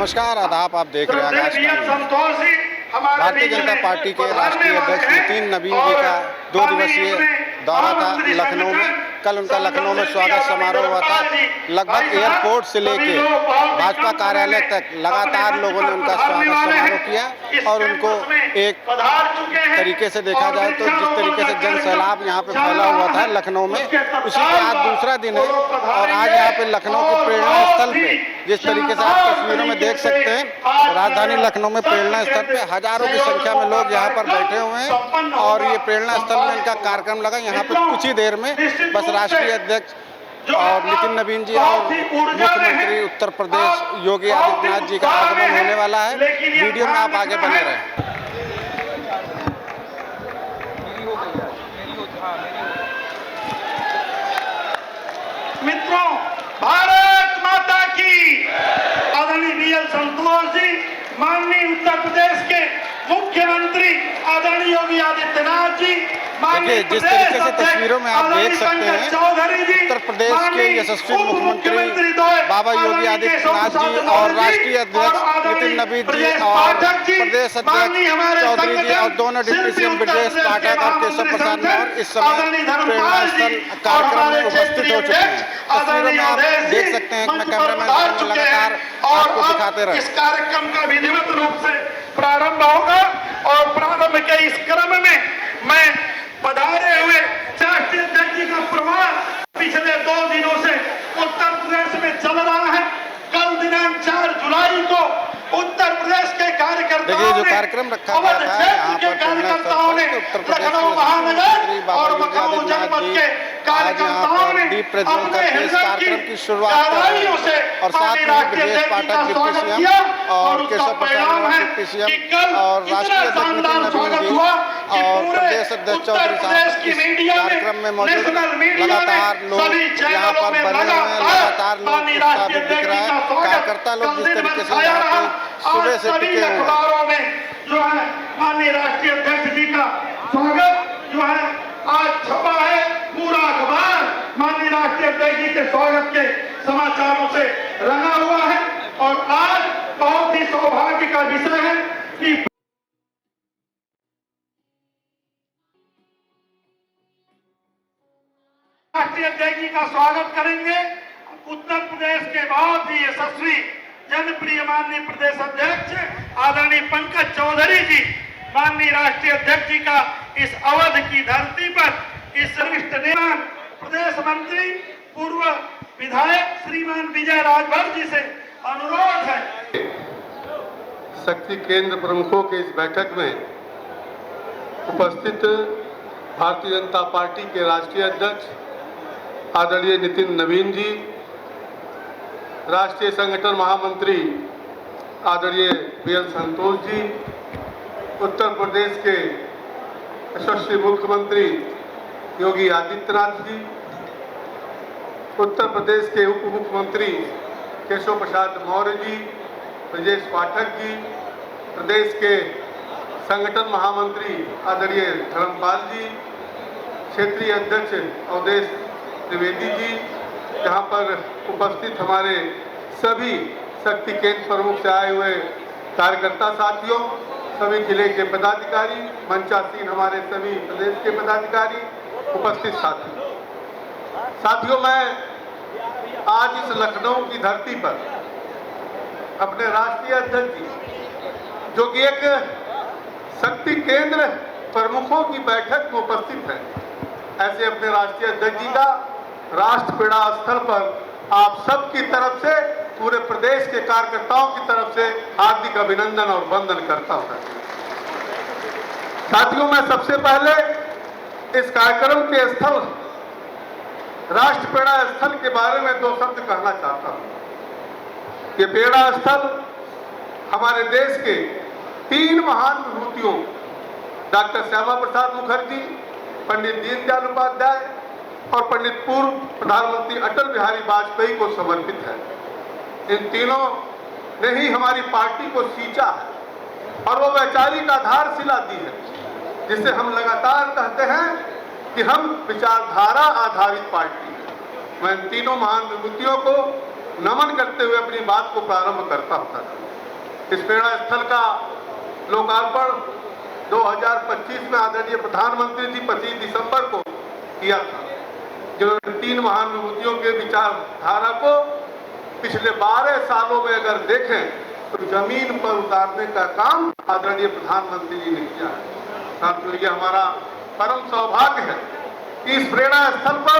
नमस्कार, आदाब। आप देख रहे हैं आकाश भारतीय जनता पार्टी के राष्ट्रीय अध्यक्ष नितिन नवीन जी का 2 दिवसीय दौरा था लखनऊ में। कल उनका लखनऊ में स्वागत समारोह हुआ था। लगभग एयरपोर्ट से लेके भाजपा कार्यालय तक लगातार लोगों ने उनका स्वागत समारोह किया और उनको एक तरीके से देखा जाए तो जिस तरीके से जन सैलाब यहाँ पे फैला हुआ था लखनऊ में, उसी के आज दूसरा दिन है। और आज यहाँ पे लखनऊ के प्रेरणा स्थल पे जिस तरीके से आप तस्वीरों में देख सकते हैं, राजधानी लखनऊ में प्रेरणा स्थल पे हजारों की संख्या में लोग यहाँ पर बैठे हुए हैं और ये प्रेरणा स्थल में इनका कार्यक्रम लगा। यहाँ पे कुछ ही देर में बस राष्ट्रीय अध्यक्ष और नितिन नवीन जी और मुख्यमंत्री उत्तर प्रदेश योगी आदित्यनाथ जी का आगमन होने वाला है। वीडियो में आप आगे बने रहें। मित्रों, भारत माता की। आदरणीय बीएल संतोष जी, माननीय उत्तर प्रदेश के मुख्यमंत्री आदरणीय योगी आदित्यनाथ जी, देखिए जिस तरीके से तस्वीरों में आप देख सकते हैं, उत्तर प्रदेश के यशस्वी मुख्यमंत्री बाबा योगी आदित्यनाथ जी और राष्ट्रीय अध्यक्ष नितिन नवीन जी और प्रदेश अध्यक्ष चौधरी जी और दोनों डिप्टी सीएम ब्रजेश पाठक और केशव प्रसाद मौर्य इस समय प्रेरणा स्थल कार्यक्रम में उपस्थित हो चुके हैं। तस्वीरों में आप देख सकते हैं। मैं कैमरामैन लगातार आपको दिखाते रहे। इस कार्यक्रम का विधिवत रूप से प्रारंभ होगा और प्रारंभ के इस क्रम में मैं पधारे हुए राष्ट्रीय अध्यक्ष जी का प्रवास पिछले 2 दिनों से उत्तर प्रदेश में चल रहा है। कल दिनांक 4 जुलाई को उत्तर प्रदेश के कार्यकर्ताओं जो कार्यक्रम रखा गया था यहाँ पर कार्यकर्ताओं ने लखनऊ महानगर और लखनऊ जनपद के कार्यकर्ताओं ने दीप प्रज्वलन करके इस कार्यक्रम की शुरुआत की और साथ में ब्रजेश पाठक डिप्टी सीएम और केशव प्रसाद डिप्टी सीएम और राष्ट्रीय अध्यक्ष नितिन नवीन जी और प्रदेश अध्यक्ष चौधरी साहब इस कार्यक्रम में मौजूद। लगातार लोग यहाँ पर बने हुए हैं, लगातार लोग उत्साहित दिख रहा है। कार्यकर्ता लोग जिस तरीके से यहाँ पे सुबह से टिके हुए अखबारों में जो है माननीय राष्ट्रीय अध्यक्ष जी का स्वागत जो है आज छपा है। पूरा अखबार माननीय राष्ट्रीय अध्यक्ष जी के स्वागत के समाचारों से रंगा हुआ है और आज बहुत ही सौभाग्य का विषय है कि राष्ट्रीय अध्यक्ष जी का स्वागत करेंगे उत्तर प्रदेश के बहुत ही यशस्वी जनप्रिय माननीय प्रदेश अध्यक्ष आदरणीय पंकज चौधरी जी। माननीय राष्ट्रीय अध्यक्ष जी का इस अवध की धरती पर इस वरिष्ठ नेता प्रदेश मंत्री पूर्व विधायक श्रीमान विजय राजभर जी से अनुरोध है। शक्ति केंद्र प्रमुखों के इस बैठक में उपस्थित भारतीय जनता पार्टी के राष्ट्रीय अध्यक्ष आदरणीय नितिन नवीन जी, राष्ट्रीय संगठन महामंत्री आदरणीय बीएल संतोष जी, उत्तर प्रदेश के यशस्वी मुख्यमंत्री योगी आदित्यनाथ जी, उत्तर प्रदेश के उप मुख्यमंत्री केशव प्रसाद मौर्य जी, ब्रजेश पाठक जी, प्रदेश के संगठन महामंत्री आदरणीय धर्मपाल जी, क्षेत्रीय अध्यक्ष अवधेश त्रिवेदी जी, यहाँ पर उपस्थित हमारे सभी शक्ति केंद्र प्रमुख से आए हुए कार्यकर्ता साथियों, सभी जिले के पदाधिकारी, मंचासीन हमारे सभी प्रदेश के पदाधिकारी, उपस्थित साथियों, मैं आज इस लखनऊ की धरती पर अपने राष्ट्रीय अध्यक्ष जी जो कि एक शक्ति केंद्र प्रमुखों की बैठक में उपस्थित है, ऐसे अपने राष्ट्रीय अध्यक्ष जी का राष्ट्रपीड़ा स्थल पर आप सबकी तरफ से, पूरे प्रदेश के कार्यकर्ताओं की तरफ से हार्दिक अभिनंदन और वंदन करता हूं। साथियों, मैं सबसे पहले इस कार्यक्रम के स्थल राष्ट्रपीड़ा स्थल के बारे में 2 शब्द कहना चाहता हूं। ये पीड़ा स्थल हमारे देश के 3 महान विभूतियों डॉक्टर श्यामा प्रसाद मुखर्जी, पंडित दीनदयाल उपाध्याय और पंडित पूर्व प्रधानमंत्री अटल बिहारी वाजपेयी को समर्पित है। इन तीनों ने ही हमारी पार्टी को सींचा है और वो वैचारिक आधारशिला दी है, जिससे हम लगातार कहते हैं कि हम विचारधारा आधारित पार्टी है। मैं इन तीनों महान विभूतियों को नमन करते हुए अपनी बात को प्रारंभ करता हूं। इस प्रेरणा स्थल का लोकार्पण 2025 में आदरणीय प्रधानमंत्री जी 25 दिसंबर को किया था, जिन्होंने 3 महान विभूतियों के विचारधारा को पिछले 12 सालों में अगर देखें तो जमीन पर उतारने का काम आदरणीय प्रधानमंत्री जी ने किया है। साथियों, ये हमारा परम सौभाग्य है कि इस प्रेरणा स्थल पर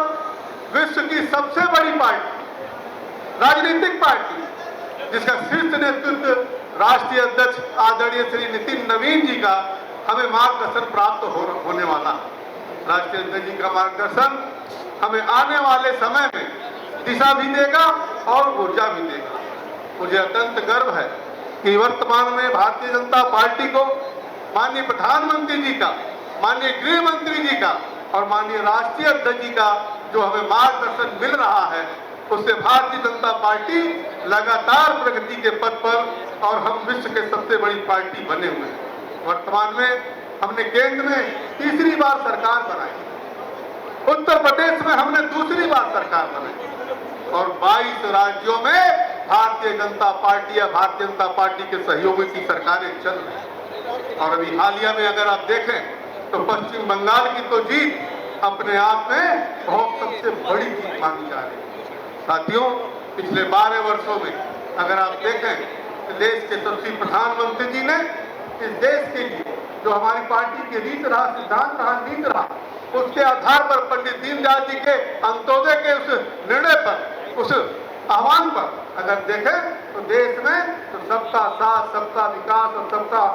विश्व की सबसे बड़ी पार्टी, राजनीतिक पार्टी, जिसका शीर्ष नेतृत्व राष्ट्रीय अध्यक्ष आदरणीय श्री नितिन नवीन जी का हमें मार्गदर्शन प्राप्त होने वाला है। राष्ट्रीय अध्यक्ष जी का मार्गदर्शन हमें आने वाले समय में दिशा भी देगा और ऊर्जा भी देगा। मुझे अत्यंत गर्व है कि वर्तमान में भारतीय जनता पार्टी को माननीय प्रधानमंत्री जी का, माननीय गृह मंत्री जी का और माननीय राष्ट्रीय अध्यक्ष जी का जो हमें मार्गदर्शन मिल रहा है, उससे भारतीय जनता पार्टी लगातार प्रगति के पथ पर और हम विश्व के सबसे बड़ी पार्टी बने हुए हैं। वर्तमान में हमने केंद्र में तीसरी बार सरकार बनाई, उत्तर प्रदेश में हमने दूसरी बार सरकार बनाई और 22 राज्यों में भारतीय जनता पार्टी या भारतीय जनता पार्टी के सहयोगी की सरकारें चल रही हैं। और अभी हालिया में अगर आप देखें तो पश्चिम बंगाल की तो जीत अपने आप में बहुत सबसे बड़ी जीत मानी जा रही है। साथियों, पिछले 12 वर्षों में अगर आप देखें तो देश के यशस्वी प्रधानमंत्री जी ने इस देश के लिए जो हमारी पार्टी की रीत रहा, सिद्धांत रहा, नीति रहा, उसके आधार पर पंडित दीनदयाल जी के अंत्योदय के उस निर्णय पर, उस आह्वान पर अगर देखें तो देश में तो सबका साथ, सबका विकास और सबका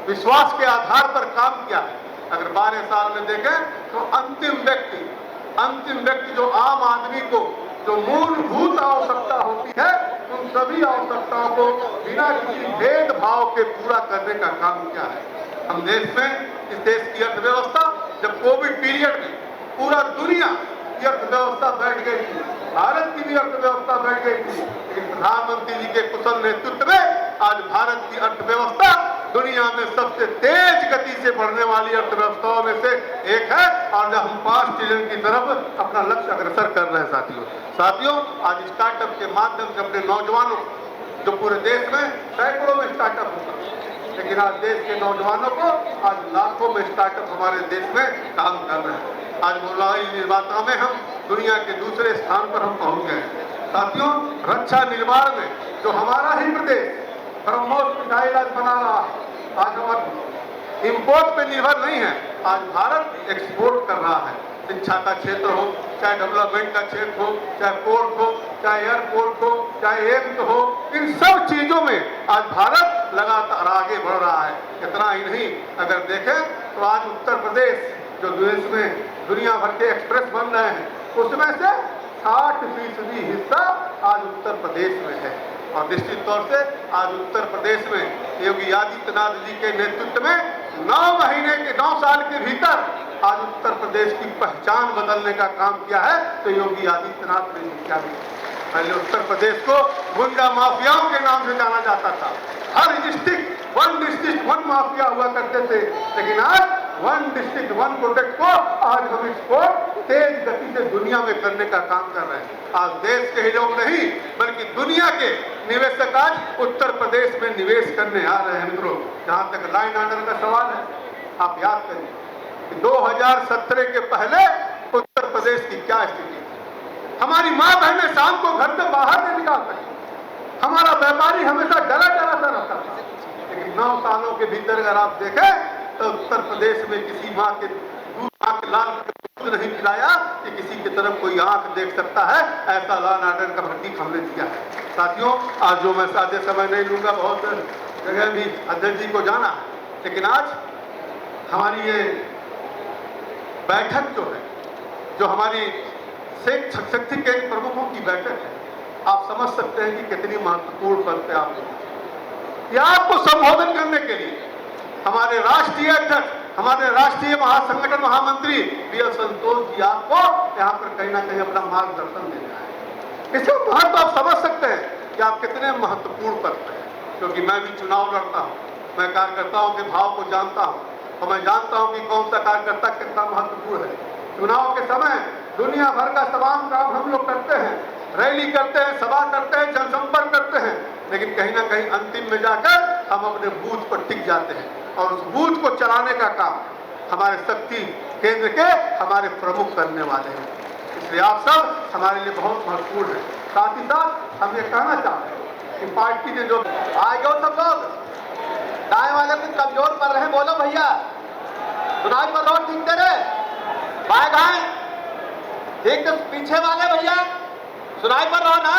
विश्वास के आधार पर काम किया है। अगर 12 साल में देखें तो अंतिम व्यक्ति जो आम आदमी को जो मूलभूत आवश्यकता होती है, उन सभी आवश्यकताओं को बिना किसी भेदभाव के पूरा करने का काम किया है। हम देश में, इस देश की अर्थव्यवस्था जब कोविड पीरियड में पूरा दुनिया की अर्थव्यवस्था बैठ गई थी, भारत की भी अर्थव्यवस्था बैठ गई थी, लेकिन प्रधानमंत्री जी के कुशल नेतृत्व में आज भारत की अर्थव्यवस्था दुनिया में सबसे तेज गति से बढ़ने वाली अर्थव्यवस्थाओं में से एक है और जब हम 5 ट्रिलियन की तरफ अपना लक्ष्य अग्रसर कर रहे हैं। साथियों, आज स्टार्टअप के माध्यम से अपने नौजवानों, जो पूरे देश में सैकड़ों में स्टार्टअप होता है, लेकिन आज देश के नौजवानों को आज लाखों में स्टार्टअप हमारे देश में काम कर रहे हैं। आज मोबाइल निर्माता में हम दुनिया के दूसरे स्थान पर हम पहुंच गए। साथियों, रक्षा निर्माण में जो हमारा ही प्रदेश ब्रह्मोस मिसाइल आज बना रहा है, आज हम इम्पोर्ट पे निर्भर नहीं है, आज भारत एक्सपोर्ट कर रहा है। शिक्षा का क्षेत्र हो, चाहे डेवलपमेंट का क्षेत्र हो, चाहे पोर्ट हो, चाहे एयरपोर्ट हो, चाहे एम्स हो, इन सब चीजों में आज भारत लगातार आगे बढ़ रहा है। इतना ही नहीं, अगर देखें तो आज उत्तर प्रदेश जो देश में दुनिया भर के एक्सप्रेस बन रहे हैं, उसमें से 60% हिस्सा आज उत्तर प्रदेश में है। और निश्चित तौर से आज उत्तर प्रदेश में योगी आदित्यनाथ जी के नेतृत्व में 9 साल के भीतर आज उत्तर प्रदेश की पहचान बदलने का काम किया है। तो योगी आदित्यनाथ ने क्या पहले उत्तर प्रदेश को गुंडा माफियाओं के नाम से जाना जाता था। हर डिस्ट्रिक्ट वन माफिया हुआ करते थे, लेकिन आज 1 डिस्ट्रिक्ट 1 प्रोडक्ट को आज हम एक्सपोर्ट तेज गति से दुनिया में करने का काम कर रहे हैं। आज देश के ही लोग नहीं बल्कि दुनिया के निवेशक आज उत्तर प्रदेश में निवेश करने आ रहे हैं। मित्रों, जहां तक लाइन ऑर्डर का सवाल है, आप याद करिए कि 2017 के पहले उत्तर प्रदेश की क्या स्थिति थी। हमारी माँ बहनें शाम को घर से बाहर नहीं निकाल सकती, हमारा व्यापारी हमेशा डरा सा रहता था। लेकिन 9 सालों के भीतर अगर आप देखें तो उत्तर प्रदेश में किसी माँ के दूध आंख लाल दूध नहीं पिलाया कि किसी की तरफ कोई आंख देख सकता है, ऐसा लॉ ऑर्डर का प्रतीक हमने दिया है। साथियों, आज जो मैं सादे समय नहीं लूंगा, बहुत जगह भी अध्यक्ष जी को जाना है, लेकिन आज हमारी ये बैठक जो है, जो हमारी शक्ति केंद्र प्रमुखों की बैठक है, आप समझ सकते हैं कि कितनी महत्वपूर्ण पद पे आप लोग। या आपको संबोधन करने के लिए हमारे राष्ट्रीय अध्यक्ष, हमारे राष्ट्रीय महासंगठन महामंत्री बीएल संतोष जी आपको यहाँ पर कहीं ना कहीं अपना मार्गदर्शन दे रहा है। इसका महत्व आप समझ सकते हैं कि आप कितने महत्वपूर्ण पद पे हैं। क्योंकि मैं भी चुनाव लड़ता हूँ, मैं कार्यकर्ताओं के भाव को जानता हूँ और मैं जानता हूँ कि कौन सा कार्यकर्ता कितना महत्वपूर्ण है। चुनाव के समय दुनिया भर का तमाम काम हम लोग करते हैं, रैली करते हैं, सभा करते हैं, जनसंपर्क करते हैं, लेकिन कहीं ना कहीं अंतिम में जाकर हम अपने बूथ पर टिक जाते हैं और उस बूथ को चलाने का काम हमारे शक्ति केंद्र के हमारे प्रमुख करने वाले हैं। इसलिए आप सब हमारे लिए बहुत महत्वपूर्ण है। साथ ही साथ हम ये कहना चाहते हैं कि पार्टी ने जो आएगा सब लोग दाएं वाले दिन कमजोर पड़ रहे हैं, बोलो भैया सुनाई पर रोड ठीक दे रहे बाएं गाएं ठीक, तो पीछे वाले भैया सुनाई पर रहो ना,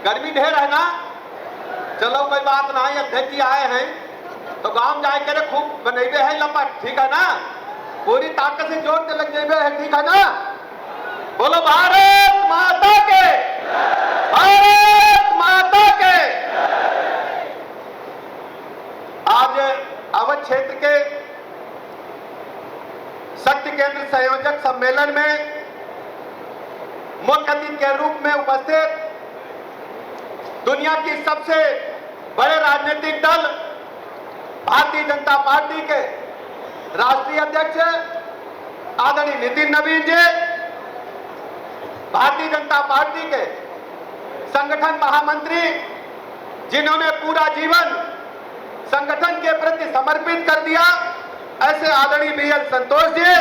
गर्मी ढेर है ना। चलो कोई बात नहीं, अध्यक्ष जी आए हैं तो गांव जाए के खूब बनेबे है लपट, ठीक है ना, पूरी ताकत से जोर के लग जेबे है, ठीक है ना। बोलो भारत माता के, भारत माता के। आज अवध क्षेत्र के शक्ति केंद्र संयोजक सम्मेलन में मुख्य अतिथि के रूप में उपस्थित दुनिया की सबसे बड़े राजनीतिक दल भारतीय जनता पार्टी के राष्ट्रीय अध्यक्ष आदरणीय नितिन नवीन जी, भारतीय जनता पार्टी के संगठन महामंत्री जिन्होंने पूरा जीवन संगठन के प्रति समर्पित कर दिया, ऐसे आदरणीय BL संतोष जी,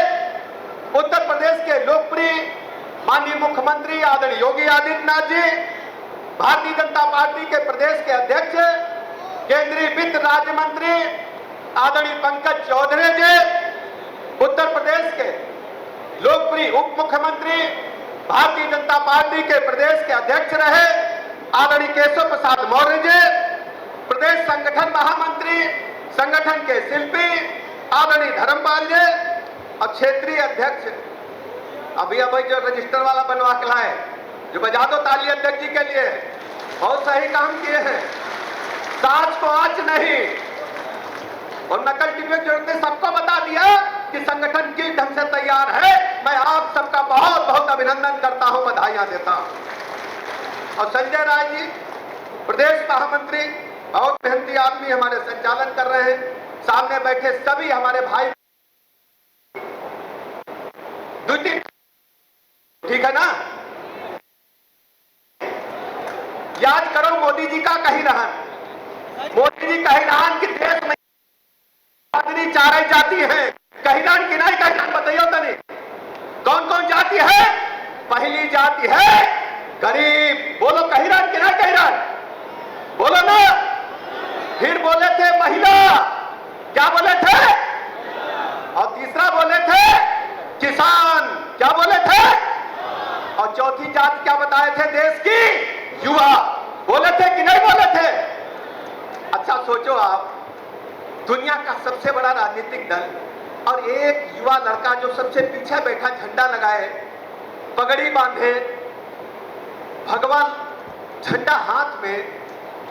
उत्तर प्रदेश के लोकप्रिय माननीय मुख्यमंत्री आदरणीय योगी आदित्यनाथ जी, भारतीय जनता पार्टी के प्रदेश के अध्यक्ष केंद्रीय वित्त राज्य मंत्री आदरणीय पंकज चौधरी जी, उत्तर प्रदेश के लोकप्रिय उप मुख्यमंत्री भारतीय जनता पार्टी के प्रदेश के अध्यक्ष रहे आदरणीय केशव प्रसाद मौर्य जी, प्रदेश संगठन महामंत्री संगठन के शिल्पी आदरणीय धर्मपाल जी और क्षेत्रीय अध्यक्ष अभी जो रजिस्टर वाला बनवा के लाए, जो बजा दो ताली अध्यक्ष जी के लिए, बहुत सही काम किए हैं। सांच को आंच नहीं और नकल टिप्पणी की जरूरत नहीं, सबको बता दिया कि संगठन किस ढंग से तैयार है। मैं आप सबका बहुत बहुत अभिनंदन करता हूं, बधाइयां देता हूं। और संजय राय जी प्रदेश महामंत्री, बहुत मेहनती आदमी हमारे संचालन कर रहे हैं। सामने बैठे सभी हमारे भाई, ठीक है ना। याद करो मोदी जी का कही रहन, मोदी जी कही रहन कि देश में आदमी चार जाति है, कही रहन कि नहीं कही रहन, बताइए तो नहीं कौन कौन जाति है। पहली जाति है गरीब, बोलो कही रहन कि नहीं कही रहन, बोलो ना। फिर बोले थे महिला, क्या बोले थे, और तीसरा बोले थे किसान, क्या बोले थे, और चौथी जाति क्या बताए थे, देश की युवा, बोले थे कि नहीं बोले थे। अच्छा सोचो आप, दुनिया का सबसे बड़ा राजनीतिक दल और एक युवा लड़का जो सबसे पीछे बैठा झंडा लगाए, पगड़ी बांधे, भगवान झंडा हाथ में,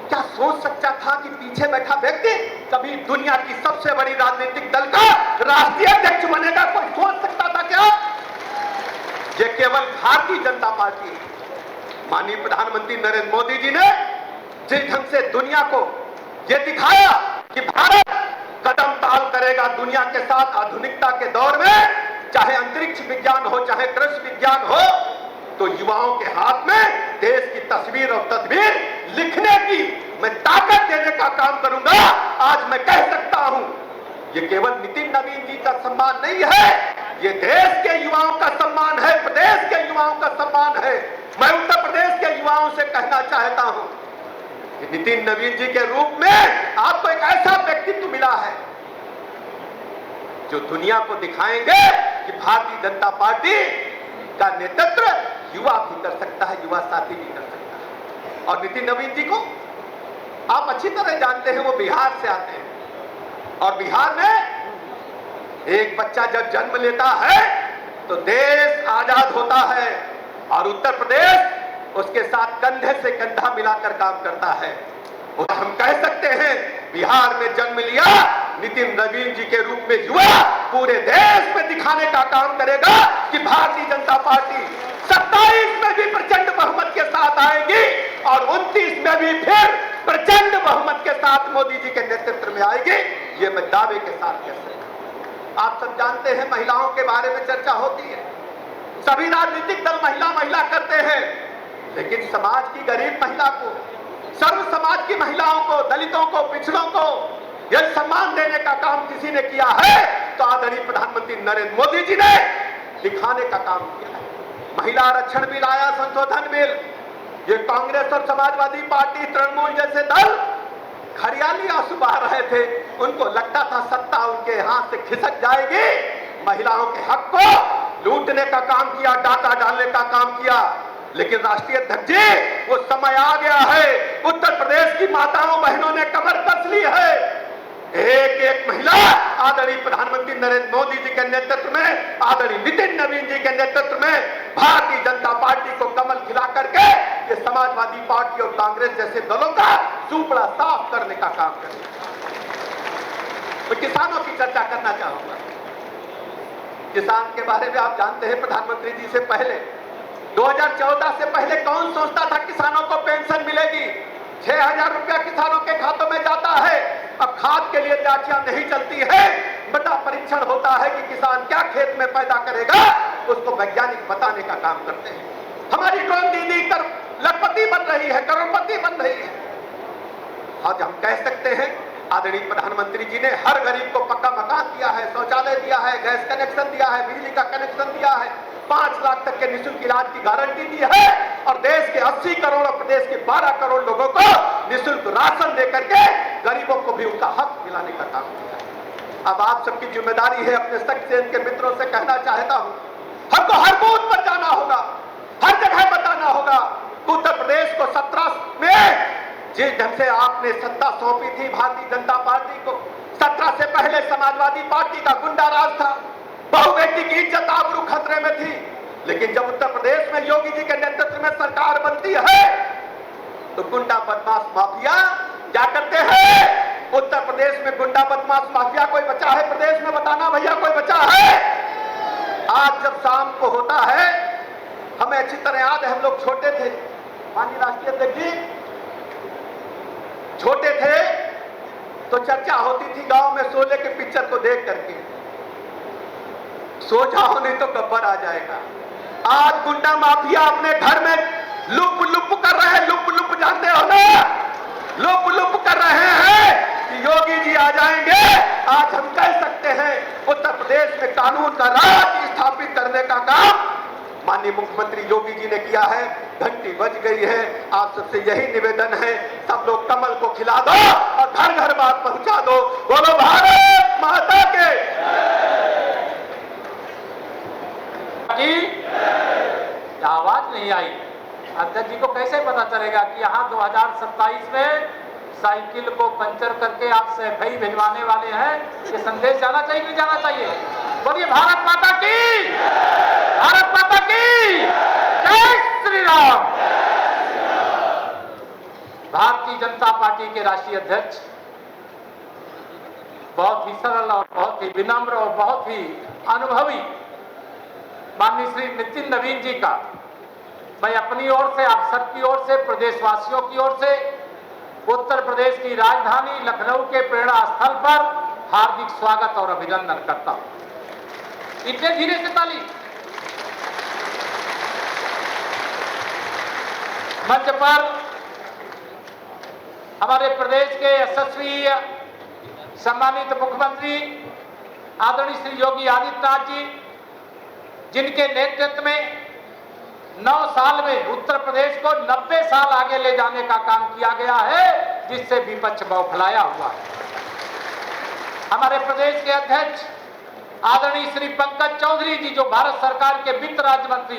क्या सोच सकता था कि पीछे बैठा व्यक्ति कभी दुनिया की सबसे बड़ी राजनीतिक दल का राष्ट्रीय अध्यक्ष बनेगा, कोई सोच सकता था क्या। ये केवल भारतीय जनता पार्टी, माननीय प्रधानमंत्री नरेंद्र मोदी जी ने जिस ढंग से दुनिया को ये दिखाया कि भारत कदम ताल करेगा दुनिया के साथ आधुनिकता के दौर में, चाहे अंतरिक्ष विज्ञान हो, चाहे कृषि विज्ञान हो, तो युवाओं के हाथ में देश की तस्वीर और तदबीर लिखने की मैं ताकत देने का काम करूंगा। आज मैं कह सकता हूं, ये केवल नितिन नवीन जी का सम्मान नहीं है, ये देश के युवाओं का सम्मान है, प्रदेश के युवाओं का सम्मान है। मैं उत्तर प्रदेश के युवाओं से कहना चाहता हूं कि नितिन नवीन जी के रूप में आपको एक ऐसा व्यक्तित्व मिला है जो दुनिया को दिखाएंगे कि भारतीय जनता पार्टी का नेतृत्व युवा भी कर सकता है, युवा साथी भी कर सकता है। और नितिन नवीन जी को आप अच्छी तरह जानते हैं, वो बिहार से आते हैं और बिहार में एक बच्चा जब जन्म लेता है तो देश आजाद होता है और उत्तर प्रदेश उसके साथ कंधे से कंधा मिलाकर काम करता है। और हम कह सकते हैं बिहार में जन्म लिया नितिन नवीन जी के रूप में युवा पूरे देश में दिखाने का काम करेगा कि भारतीय जनता पार्टी 27 में भी प्रचंड बहुमत के साथ आएगी और 29 में भी फिर प्रचंड बहुमत के साथ मोदी जी के नेतृत्व में आएगी। ये मैं दावे के साथ कह सकता हूं। आप सब जानते हैं महिलाओं के बारे में चर्चा होती है, सभी राजनीतिक दल महिला महिला करते हैं, लेकिन समाज की गरीब महिला को, सर्व समाज की महिलाओं को, दलितों को, पिछड़ों को यह सम्मान देने का काम किसी ने किया है तो आदरणीय प्रधानमंत्री नरेंद्र मोदी जी ने दिखाने का काम किया है। महिला आरक्षण बिल आया, संशोधन बिल, ये कांग्रेस और समाजवादी पार्टी, तृणमूल जैसे दल खरियाली आंसू बहा रहे थे। उनको लगता था सत्ता उनके हाथ से खिसक जाएगी, महिलाओं के हक को लूटने का काम किया, डाका डालने का काम किया। लेकिन राष्ट्रीय अध्यक्ष जी, वो समय आ गया है। उत्तर प्रदेश की माताओं बहनों ने कमर कस ली है। एक एक महिला आदरणीय प्रधानमंत्री नरेंद्र मोदी जी के नेतृत्व में, आदरणीय नितिन नवीन जी के नेतृत्व में भारतीय जनता पार्टी को कमल खिला करके ये समाजवादी पार्टी और कांग्रेस जैसे दलों का सुपड़ा साफ करने का काम करें। मैं किसानों की चर्चा करना चाहूंगा। किसान के बारे में आप जानते हैं, प्रधानमंत्री जी से पहले 2014 से पहले कौन सोचता था किसानों को पेंशन मिलेगी? 6,000 रुपया किसानों के खातों में जाता है। अब खाद के लिए लाठियां नहीं चलती है, बड़ा परीक्षण होता है कि किसान क्या खेत में पैदा करेगा, उसको वैज्ञानिक बताने का काम करते हैं। हमारी ड्रोन दीदी लखपति बन रही है, करोड़पति बन रही है। आज हम कह सकते हैं आदरणीय प्रधानमंत्री जी ने हर गरीब को पक्का मकान दिया है, शौचालय दिया है, गैस कनेक्शन दिया है, बिजली का कनेक्शन दिया है, 5 लाख तक के निःशुल्क इलाज की गारंटी दी है और देश के 80 करोड़ और प्रदेश के 12 करोड़ लोगों को निःशुल्क राशन देकर के गरीबों को भी उनका हक दिलाने का काम किया है। अब आप सबकी जिम्मेदारी है, अपने शक्ति से इनके मित्रों से कहना चाहता हूं, हमको हर बूथ पर जाना होगा, हर जगह बताना होगा। उत्तर प्रदेश को 17 में जिस ढंग से आपने सत्ता सौंपी थी भारतीय जनता पार्टी को, 17 से पहले समाजवादी पार्टी का गुंडा राज था, बहु बेटी की इज्जत आबरू खतरे में थी। लेकिन जब उत्तर प्रदेश में योगी जी के नेतृत्व में सरकार बनती है तो गुंडा बदमाश माफिया क्या करते हैं? उत्तर प्रदेश में गुंडा बदमाश माफिया कोई बचा है प्रदेश में? बताना भैया, कोई बचा है? आज जब शाम को होता है, हमें अच्छी तरह याद है, हम लोग छोटे थे, माननीय राष्ट्रीय अध्यक्ष जी, छोटे थे तो चर्चा होती थी गांव में शोले के पिक्चर को देख करके, सो जाओ नहीं तो गब्बर आ जाएगा। आज गुंडा माफिया अपने घर में लुप लुप कर रहे हैं, लुप लुप जानते हो ना, लुप लुप कर रहे हैं कि योगी जी आ जाएंगे। आज हम कह सकते हैं उत्तर प्रदेश में कानून का राज स्थापित करने का काम माननीय मुख्यमंत्री योगी जी ने किया है। घंटी बज गई है, आप सबसे यही निवेदन है, सब लोग कमल को खिला दो और घर घर बात पहुंचा दो। बोलो भारत माता के आवाज नहीं आई। अध्यक्ष जी को कैसे पता चलेगा कि यहाँ 2027 में साइकिल को पंचर करके आप सैफई भिजवाने वाले हैं? ये संदेश जाना चाहिए नहीं जाना चाहिए? बोलिए भारत माता की, भारत माता की जय श्री राम। भारतीय जनता पार्टी के राष्ट्रीय अध्यक्ष बहुत ही सरल और बहुत ही विनम्र और बहुत ही अनुभवी माननीय श्री नितिन नवीन जी का मैं अपनी ओर से, आप सबकी ओर से, प्रदेशवासियों की ओर से उत्तर प्रदेश की राजधानी लखनऊ के प्रेरणा स्थल पर हार्दिक स्वागत और अभिनंदन करता हूं। इतने धीरे से ताली। मंच पर हमारे प्रदेश के यशस्वी सम्मानित मुख्यमंत्री आदरणीय श्री योगी आदित्यनाथ जी, जिनके नेतृत्व में 9 साल में उत्तर प्रदेश को 90 साल आगे ले जाने का काम किया गया है, जिससे विपक्ष बौखलाया हुआ है। हमारे प्रदेश के अध्यक्ष आदरणीय श्री पंकज चौधरी जी, जो भारत सरकार के वित्त राज्य मंत्री,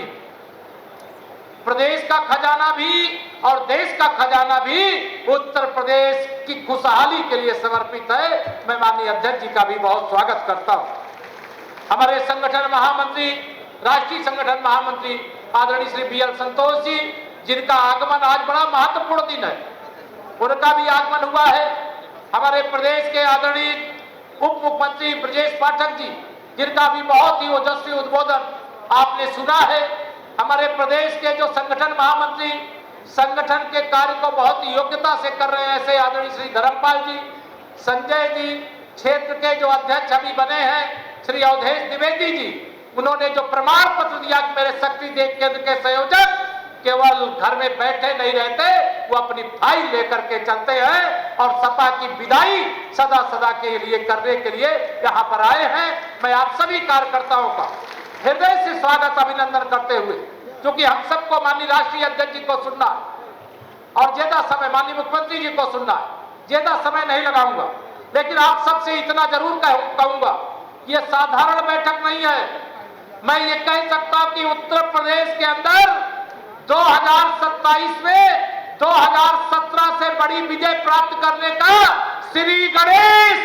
प्रदेश का खजाना भी और देश का खजाना भी उत्तर प्रदेश की खुशहाली के लिए समर्पित है। मैं माननीय अध्यक्ष जी का भी बहुत स्वागत करता हूं। हमारे संगठन महामंत्री, राष्ट्रीय संगठन महामंत्री आदरणीय श्री BL संतोष जी, जिनका आगमन आज बड़ा महत्वपूर्ण दिन है, उनका भी आगमन हुआ है। हमारे प्रदेश के आदरणीय उप मुख्यमंत्री ब्रजेश पाठक जी, जिनका भी बहुत ही ओजस्वी उद्बोधन आपने सुना है। हमारे प्रदेश के जो संगठन महामंत्री संगठन के कार्य को बहुत ही योग्यता से कर रहे हैं, ऐसे आदरणीय श्री धर्मपाल जी, संजय जी, क्षेत्र के जो अध्यक्ष अभी बने हैं श्री अवधेश द्विवेदी जी, उन्होंने जो प्रमाण पत्र दिया कि मेरे शक्ति देव केंद्र के संयोजक केवल घर में बैठे नहीं रहते, वो अपनी फाइल लेकर के चलते हैं और सपा की विदाई सदा सदा के लिए करने के लिए यहाँ पर आए हैं। मैं आप सभी कार्यकर्ताओं का हृदय से स्वागत अभिनंदन करते हुए, क्योंकि हम सबको माननीय राष्ट्रीय अध्यक्ष जी को सुनना और ज्यादा समय माननीय मुख्यमंत्री जी को सुनना है, ज्यादा समय नहीं लगाऊंगा, लेकिन आप सबसे इतना जरूर कहूंगा, ये साधारण बैठक नहीं है। मैं ये कह सकता हूं कि उत्तर प्रदेश के अंदर 2027 में 2017 से बड़ी विजय प्राप्त करने का श्री गणेश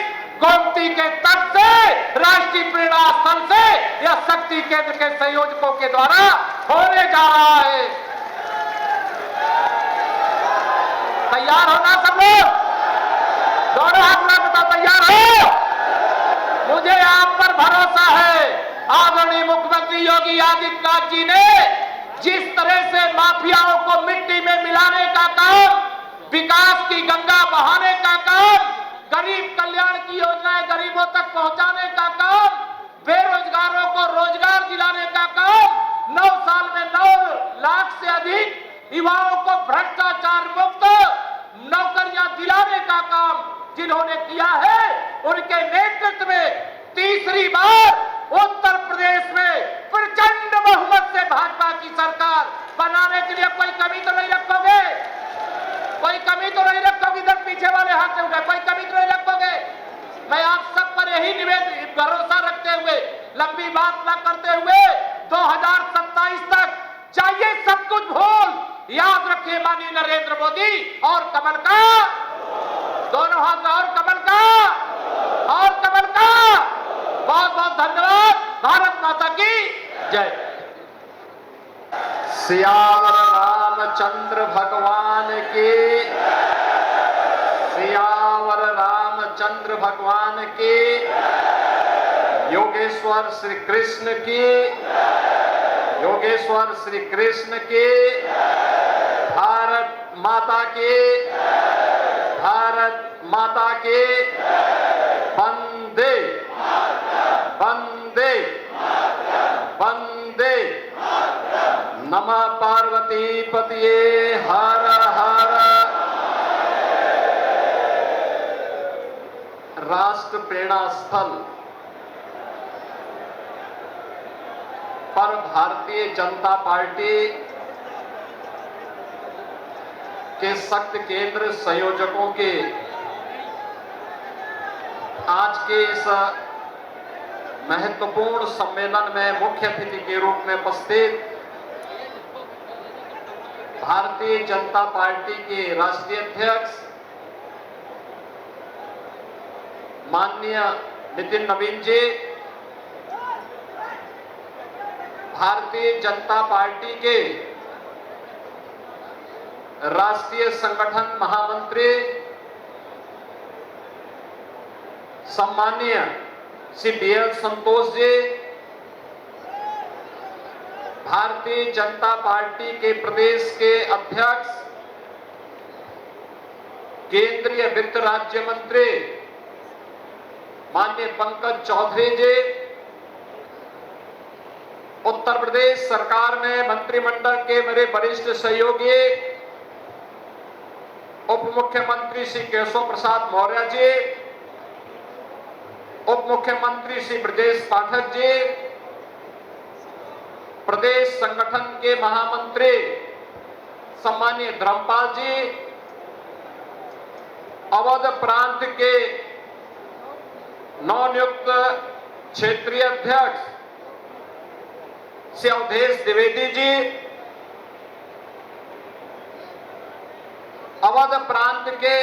गोमती के तट से राष्ट्रीय प्रेरणा स्थल से या शक्ति केंद्र के संयोजकों के द्वारा होने जा रहा है। तैयार होना सब लोग, दोनों हाथ में बताओ तैयार हो। मुझे आप पर भरोसा है। आदरणीय मुख्यमंत्री योगी आदित्यनाथ जी ने जिस तरह से माफियाओं को मिट्टी में मिलाने का काम, विकास की गंगा बहाने का काम, गरीब कल्याण की योजनाएं गरीबों तक पहुंचाने का काम, बेरोजगारों को रोजगार दिलाने का काम, 9 साल में 9 लाख से अधिक युवाओं को भ्रष्टाचार मुक्त नौकरियां दिलाने का काम जिन्होंने किया है, उनके नेतृत्व में तीसरी बार उत्तर प्रदेश में प्रचंड बहुमत से भाजपा की सरकार बनाने के लिए कोई कमी तो नहीं रखोगे? कोई कमी तो नहीं रखोगे? इधर पीछे वाले हाथ से उठाए, कोई कमी तो नहीं रखोगे? मैं आप सब पर यही निवेदन भरोसा रखते हुए, लंबी बात न करते हुए, 2027 तक चाहिए सब कुछ भूल, याद रखिए माननीय नरेंद्र मोदी और कमल का, दोनों हाथ और कमल का, और कमल का। बहुत बहुत धन्यवाद। भारत माता की जय। सियावर रामचंद्र भगवान की, सियावर रामचंद्र भगवान की, योगेश्वर श्री कृष्ण की, योगेश्वर श्री कृष्ण की, भारत माता की, भारत माता की, वंदे वंदे वंदे। नमः पार्वती पतिये हर हर। राष्ट्र प्रेरणा स्थल पर भारतीय जनता पार्टी के शक्ति केंद्र संयोजकों के आज के इस महत्वपूर्ण सम्मेलन में मुख्य अतिथि के रूप में उपस्थित भारतीय जनता पार्टी के राष्ट्रीय अध्यक्ष माननीय नितिन नवीन जी, भारतीय जनता पार्टी के राष्ट्रीय संगठन महामंत्री सम्मानीय श्री BL संतोष जी, भारतीय जनता पार्टी के प्रदेश के अध्यक्ष केंद्रीय वित्त राज्य मंत्री माननीय पंकज चौधरी जी, उत्तर प्रदेश सरकार में मंत्रिमंडल के मेरे वरिष्ठ सहयोगी उप मुख्यमंत्री श्री केशव प्रसाद मौर्य जी, उप मुख्यमंत्री श्री ब्रजेश पाठक जी, प्रदेश संगठन के महामंत्री सम्मानीय धर्मपाल जी, अवध प्रांत के नवनियुक्त क्षेत्रीय अध्यक्ष श्री अवधेश द्विवेदी जी, अवध प्रांत के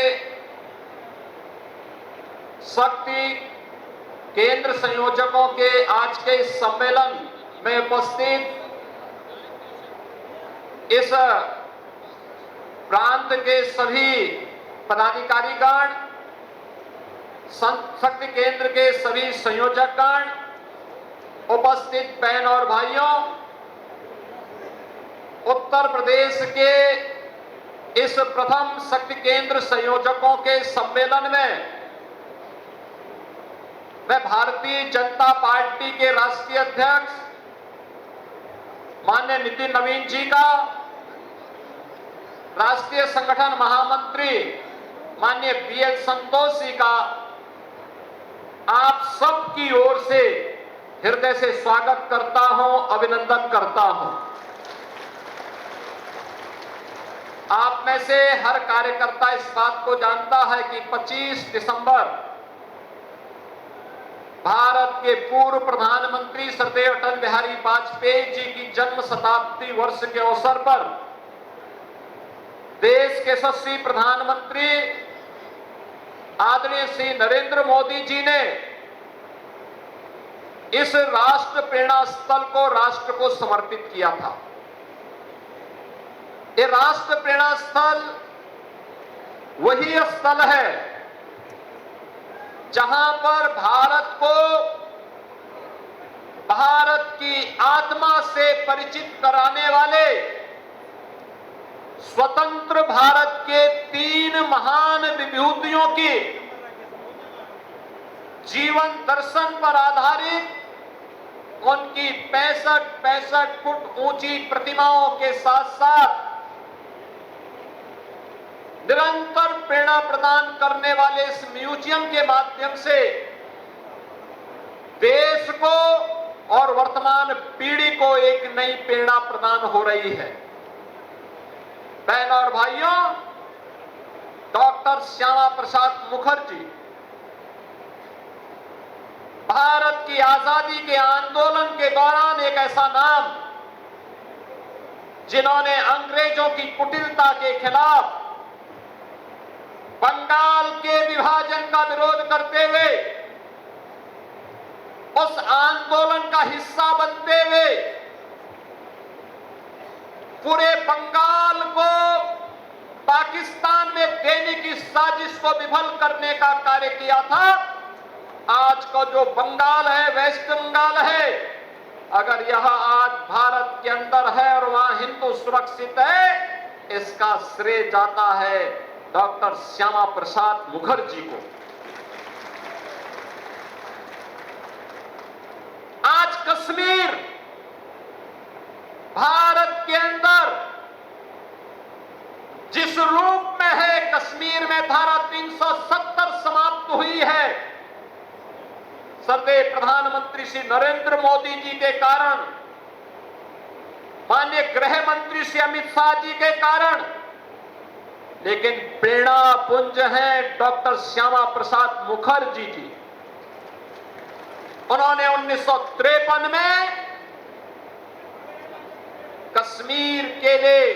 शक्ति केंद्र संयोजकों के आज के इस सम्मेलन में उपस्थित इस प्रांत के सभी पदाधिकारीगण, शक्ति केंद्र के सभी संयोजकगण, उपस्थित बहन और भाइयों, उत्तर प्रदेश के इस प्रथम शक्ति केंद्र संयोजकों के सम्मेलन में मैं भारतीय जनता पार्टी के राष्ट्रीय अध्यक्ष माननीय नितिन नवीन जी का राष्ट्रीय संगठन महामंत्री माननीय BL संतोष जी का आप सबकी ओर से हृदय से स्वागत करता हूं, अभिनंदन करता हूं। आप में से हर कार्यकर्ता इस बात को जानता है कि 25 दिसंबर भारत के पूर्व प्रधानमंत्री श्री अटल बिहारी वाजपेयी जी की जन्म शताब्दी वर्ष के अवसर पर देश के यशस्वी प्रधानमंत्री आदरणीय श्री नरेंद्र मोदी जी ने इस राष्ट्र प्रेरणा स्थल को राष्ट्र को समर्पित किया था। ये राष्ट्र प्रेरणा स्थल वही स्थल है जहां पर भारत को भारत की आत्मा से परिचित कराने वाले स्वतंत्र भारत के 3 महान विभूतियों की जीवन दर्शन पर आधारित उनकी 65 फुट ऊंची प्रतिमाओं के साथ साथ निरंतर प्रेरणा प्रदान करने वाले इस म्यूजियम के माध्यम से देश को और वर्तमान पीढ़ी को एक नई प्रेरणा प्रदान हो रही है। बहनों और भाइयों, डॉक्टर श्यामा प्रसाद मुखर्जी भारत की आजादी के आंदोलन के दौरान एक ऐसा नाम जिन्होंने अंग्रेजों की कुटिलता के खिलाफ बंगाल के विभाजन का विरोध करते हुए उस आंदोलन का हिस्सा बनते हुए पूरे बंगाल को पाकिस्तान में देने की साजिश को विफल करने का कार्य किया था। आज का जो बंगाल है, वेस्ट बंगाल है, अगर यह आज भारत के अंदर है और वहां हिंदू सुरक्षित है, इसका श्रेय जाता है डॉक्टर श्यामा प्रसाद मुखर्जी को। आज कश्मीर भारत के अंदर जिस रूप में है, कश्मीर में धारा 370 समाप्त हुई है, सदैव प्रधानमंत्री श्री नरेंद्र मोदी जी के कारण, माननीय गृह मंत्री श्री अमित शाह जी के कारण, लेकिन प्रेरणा पुंज है डॉक्टर श्यामा प्रसाद मुखर्जी जी। उन्होंने 1953 में कश्मीर के लिए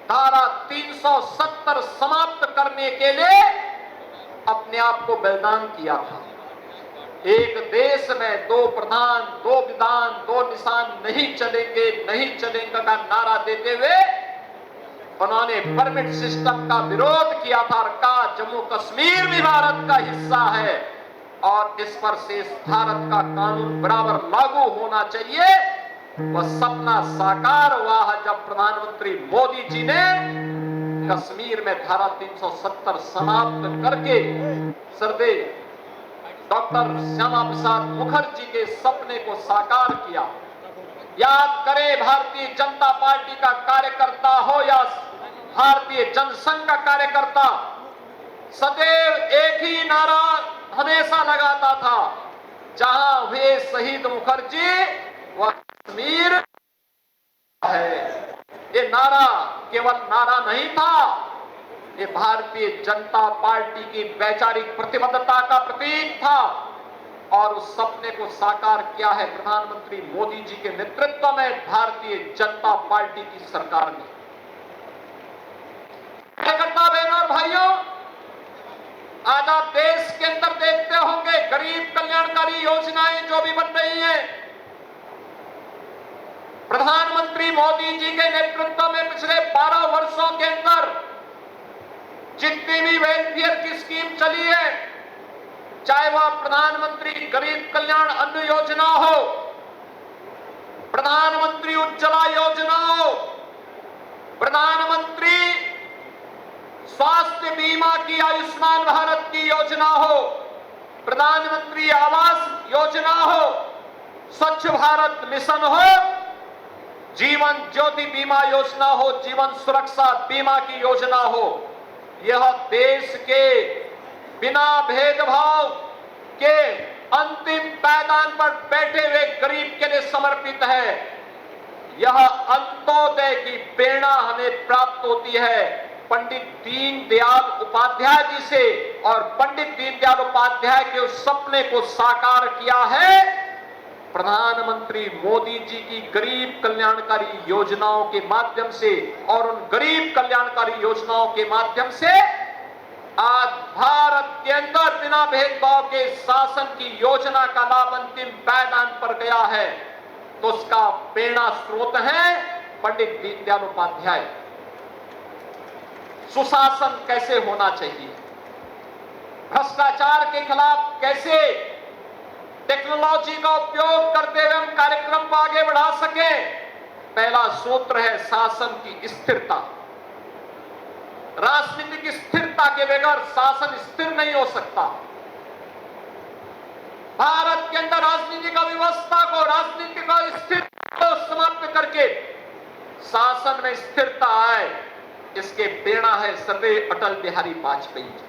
धारा 370 समाप्त करने के लिए अपने आप को बलिदान किया था। एक देश में 2 प्रधान, 2 विधान, 2 निशान नहीं चलेंगे का नारा देते हुए उन्होंने परमिट सिस्टम का विरोध किया था और कहा जम्मू कश्मीर भी भारत का हिस्सा है और इस पर शेष भारत का कानून बराबर लागू होना चाहिए। वह सपना साकार हुआ है जब प्रधानमंत्री मोदी जी ने कश्मीर में धारा 370 समाप्त करके सरदे डॉक्टर श्यामा प्रसाद मुखर्जी के सपने को साकार किया। याद करें, भारतीय जनता पार्टी का कार्यकर्ता हो या भारतीय जनसंघ का कार्यकर्ता, सदैव एक ही नारा हमेशा लगाता था, जहां हुए शहीद मुखर्जी वह कश्मीर है। ये नारा केवल नारा नहीं था, ये भारतीय जनता पार्टी की वैचारिक प्रतिबद्धता का प्रतीक था और उस सपने को साकार किया है प्रधानमंत्री मोदी जी के नेतृत्व में भारतीय जनता पार्टी की सरकार ने। कार्यकर्ता बहनों और भाइयों, आज आप देश के अंदर देखते होंगे गरीब कल्याणकारी योजनाएं जो भी बन रही हैं, प्रधानमंत्री मोदी जी के नेतृत्व में पिछले 12 वर्षों के अंदर जितनी भी वेलफेयर की स्कीम चली है, चाहे वह प्रधानमंत्री गरीब कल्याण अन्न योजना हो, प्रधानमंत्री उज्ज्वला योजना हो, प्रधानमंत्री स्वास्थ्य बीमा की आयुष्मान भारत की योजना हो, प्रधानमंत्री आवास योजना हो, स्वच्छ भारत मिशन हो, जीवन ज्योति बीमा योजना हो, जीवन सुरक्षा बीमा की योजना हो, यह देश के बिना भेदभाव के अंतिम पायदान पर बैठे हुए गरीब के लिए समर्पित है। यह अंत्योदय की प्रेरणा हमें प्राप्त होती है पंडित दीनदयाल उपाध्याय जी से, और पंडित दीनदयाल उपाध्याय के उस सपने को साकार किया है प्रधानमंत्री मोदी जी की गरीब कल्याणकारी योजनाओं के माध्यम से। और उन गरीब कल्याणकारी योजनाओं के माध्यम से आज भारत के अंदर बिना भेदभाव के शासन की योजना का लाभ अंतिम पायदान पर गया है, तो उसका प्रेरणा स्रोत है पंडित दीनदयाल उपाध्याय। सुशासन कैसे होना चाहिए, भ्रष्टाचार के खिलाफ कैसे टेक्नोलॉजी का उपयोग करते हुए हम कार्यक्रम को आगे बढ़ा सके, पहला सूत्र है शासन की स्थिरता। राजनीतिक स्थिरता के बगैर शासन स्थिर नहीं हो सकता। भारत के अंदर राजनीतिक अव्यवस्था को, राजनीतिक स्थिरता को समाप्त करके शासन में स्थिरता आए, इसके प्रेरणा है सर्वश्री अटल बिहारी वाजपेयी जी।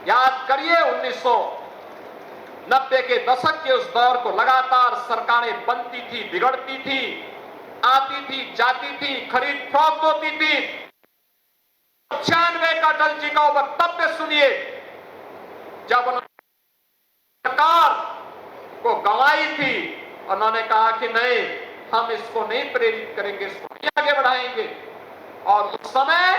याद करिए 1990 के दशक के उस दौर को, लगातार सरकारें बनती थी, बिगड़ती थी, आती थी, जाती थी, खरीद फरोख्त होती थी। 96 का अटल जी का वक्तव्य सुनिए, जब उन्होंने सरकार को गंवाई थी, उन्होंने कहा कि नहीं, हम इसको नहीं प्रेरित करेंगे, इसको नहीं आगे बढ़ाएंगे। और उस समय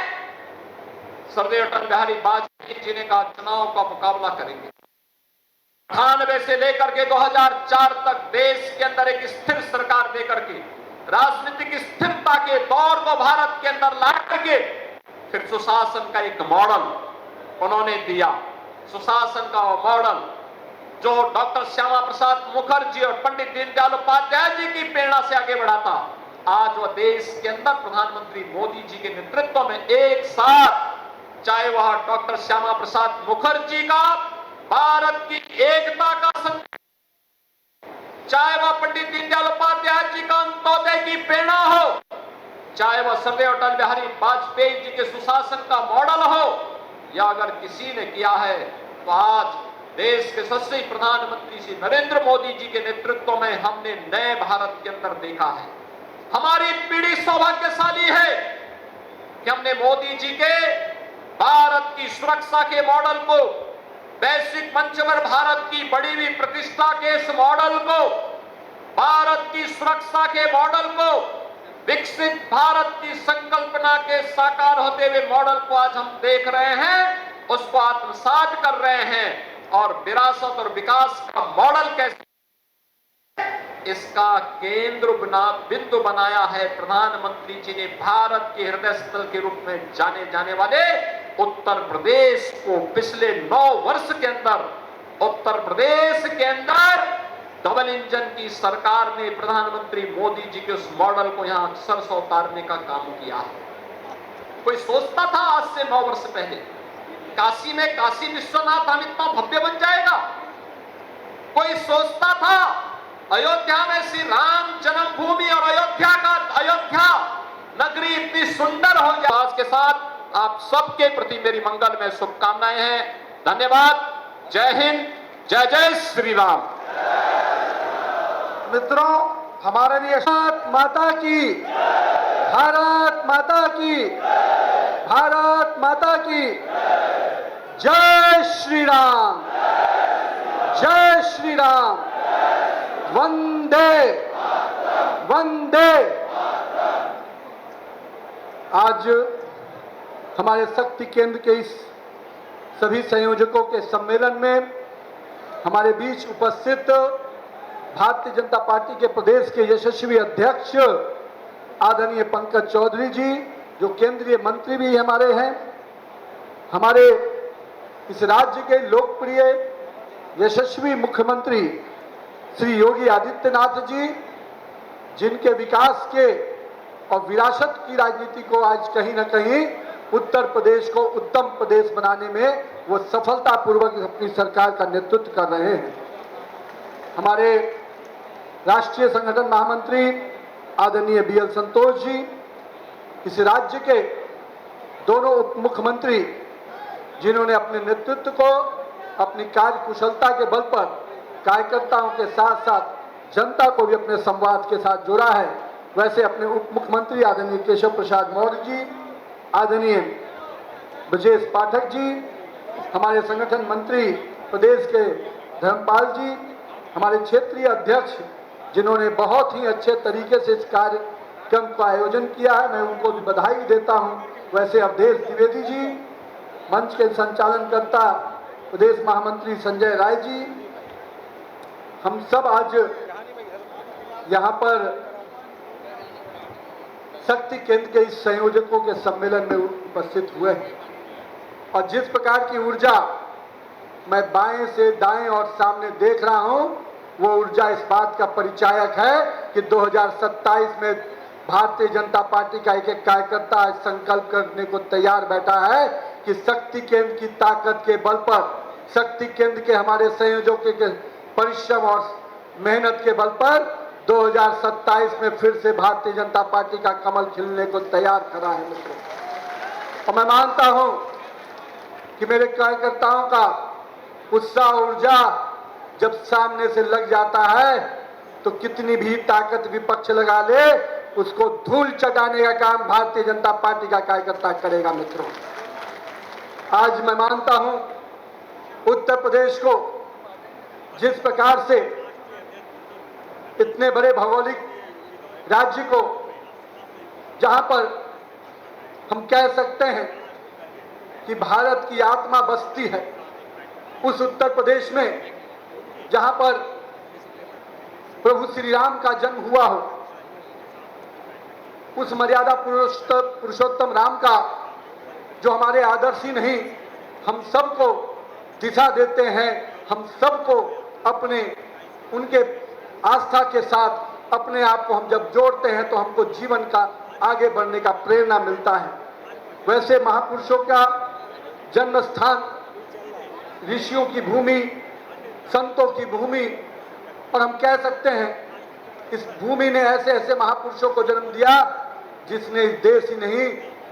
सर्वश्री अटल बिहारी वाजपेयी जी ने कहा चुनाव का मुकाबला करेंगे। 98 से लेकर के 2004 तक देश के अंदर एक स्थिर सरकार देकर के, राजनीतिक स्थिरता के दौर को भारत के अंदर ला करके फिर सुशासन का एक मॉडल उन्होंने दिया। सुशासन का मॉडल जो डॉक्टर श्यामा प्रसाद मुखर्जी और पंडित दीनदयाल उपाध्याय जी की प्रेरणा से आगे बढ़ा था, आज वह देश के अंदर प्रधानमंत्री मोदी जी के नेतृत्व में एक साथ, चाहे वह डॉक्टर श्यामा प्रसाद मुखर्जी का भारत की एकता का संकल्प, चाहे वह पंडित दीनदयाल उपाध्याय जी का अंत्योदय की प्रेरणा हो, चाहे वह सर्वश्री अटल बिहारी वाजपेयी जी के सुशासन का मॉडल हो, या अगर किसी ने किया है तो आज देश के यशस्वी प्रधानमंत्री श्री नरेंद्र मोदी जी के नेतृत्व में हमने नए भारत के अंदर देखा है। हमारी पीढ़ी सौभाग्यशाली है कि हमने मोदी जी के भारत की सुरक्षा के मॉडल को, वैश्विक मंच पर भारत की बढ़ी हुई प्रतिष्ठा के इस मॉडल को, भारत की सुरक्षा के मॉडल को, विकसित भारत की संकल्पना के साकार होते हुए मॉडल को आज हम देख रहे हैं, उसको आत्मसात कर रहे हैं। और विरासत और विकास का मॉडल कैसे, इसका केंद्र बिंदु बनाया है प्रधानमंत्री जी ने भारत के हृदय स्थल के रूप में जाने जाने वाले उत्तर प्रदेश को। पिछले 9 वर्ष के अंदर उत्तर प्रदेश के अंदर डबल इंजन की सरकार ने प्रधानमंत्री मोदी जी के उस मॉडल को यहां अक्षर से उतारने का काम किया है। कोई सोचता था आज से 9 वर्ष पहले काशी में काशी विश्वनाथ धाम इतना भव्य बन जाएगा? कोई सोचता था अयोध्या में श्री राम जन्मभूमि और अयोध्या नगरी इतनी सुंदर हो जाए? आज के साथ आप सबके प्रति मेरी मंगल में शुभकामनाएं हैं। धन्यवाद। जय हिंद, जय जय श्री राम। मित्रों, हमारे लिए भारत माता की, भारत माता की, भारत माता की जय श्री राम, जय श्री राम। वंदे वंदे। आज हमारे शक्ति केंद्र के इस सभी संयोजकों के सम्मेलन में हमारे बीच उपस्थित भारतीय जनता पार्टी के प्रदेश के यशस्वी अध्यक्ष आदरणीय पंकज चौधरी जी, जो केंद्रीय मंत्री भी हमारे हैं, हमारे इस राज्य के लोकप्रिय यशस्वी मुख्यमंत्री श्री योगी आदित्यनाथ जी, जिनके विकास के और विरासत की राजनीति को आज कहीं न कहीं उत्तर प्रदेश को उत्तम प्रदेश बनाने में वो सफलतापूर्वक अपनी सरकार का नेतृत्व कर रहे हैं। हमारे राष्ट्रीय संगठन महामंत्री आदरणीय BL संतोष जी, इस राज्य के दोनों उप मुख्यमंत्री जिन्होंने अपने नेतृत्व को अपनी कार्य कुशलता के बल पर कार्यकर्ताओं के साथ साथ जनता को भी अपने संवाद के साथ जोड़ा है, वैसे अपने उप मुख्यमंत्री आदरणीय केशव प्रसाद मौर्य जी, आदरणीय ब्रजेश पाठक जी, हमारे संगठन मंत्री प्रदेश के धर्मपाल जी, हमारे क्षेत्रीय अध्यक्ष जिन्होंने बहुत ही अच्छे तरीके से इस कार्यक्रम का आयोजन किया है, मैं उनको भी बधाई देता हूं। वैसे अवधेश द्विवेदी जी, मंच के संचालनकर्ता प्रदेश महामंत्री संजय राय जी, हम सब आज यहाँ पर शक्ति केंद्र के इस संयोजकों के सम्मेलन में उपस्थित हुए हैं और जिस प्रकार की ऊर्जा मैं बाएं से दाएं और सामने देख रहा हूं, वो ऊर्जा इस बात का परिचायक है कि 2027 में भारतीय जनता पार्टी का एक एक कार्यकर्ता आज संकल्प करने को तैयार बैठा है कि शक्ति केंद्र की ताकत के बल पर, शक्ति केंद्र के हमारे संयोजकों के परिश्रम और मेहनत के बल पर 2027 में फिर से भारतीय जनता पार्टी का कमल खिलने को तैयार खड़ा है मित्रों। और मैं मानता हूं कि मेरे कार्यकर्ताओं का उत्साह ऊर्जा जब सामने से लग जाता है तो कितनी भी ताकत विपक्ष लगा ले, उसको धूल चटाने का काम भारतीय जनता पार्टी का कार्यकर्ता करेगा मित्रों। आज मैं मानता हूं उत्तर प्रदेश को जिस प्रकार से इतने बड़े भौगोलिक राज्य को, जहां पर हम कह सकते हैं कि भारत की आत्मा बसती है, उस उत्तर प्रदेश में जहां पर प्रभु श्री राम का जन्म हुआ हो, उस मर्यादा पुरुषोत्तम राम का जो हमारे आदर्श ही नहीं हम सबको दिशा देते हैं, हम सबको अपने उनके आस्था के साथ अपने आप को हम जब जोड़ते हैं तो हमको जीवन का आगे बढ़ने का प्रेरणा मिलता है। वैसे महापुरुषों का जन्म स्थान, ऋषियों की भूमि, संतों की भूमि, और हम कह सकते हैं इस भूमि ने ऐसे ऐसे महापुरुषों को जन्म दिया जिसने इस देश ही नहीं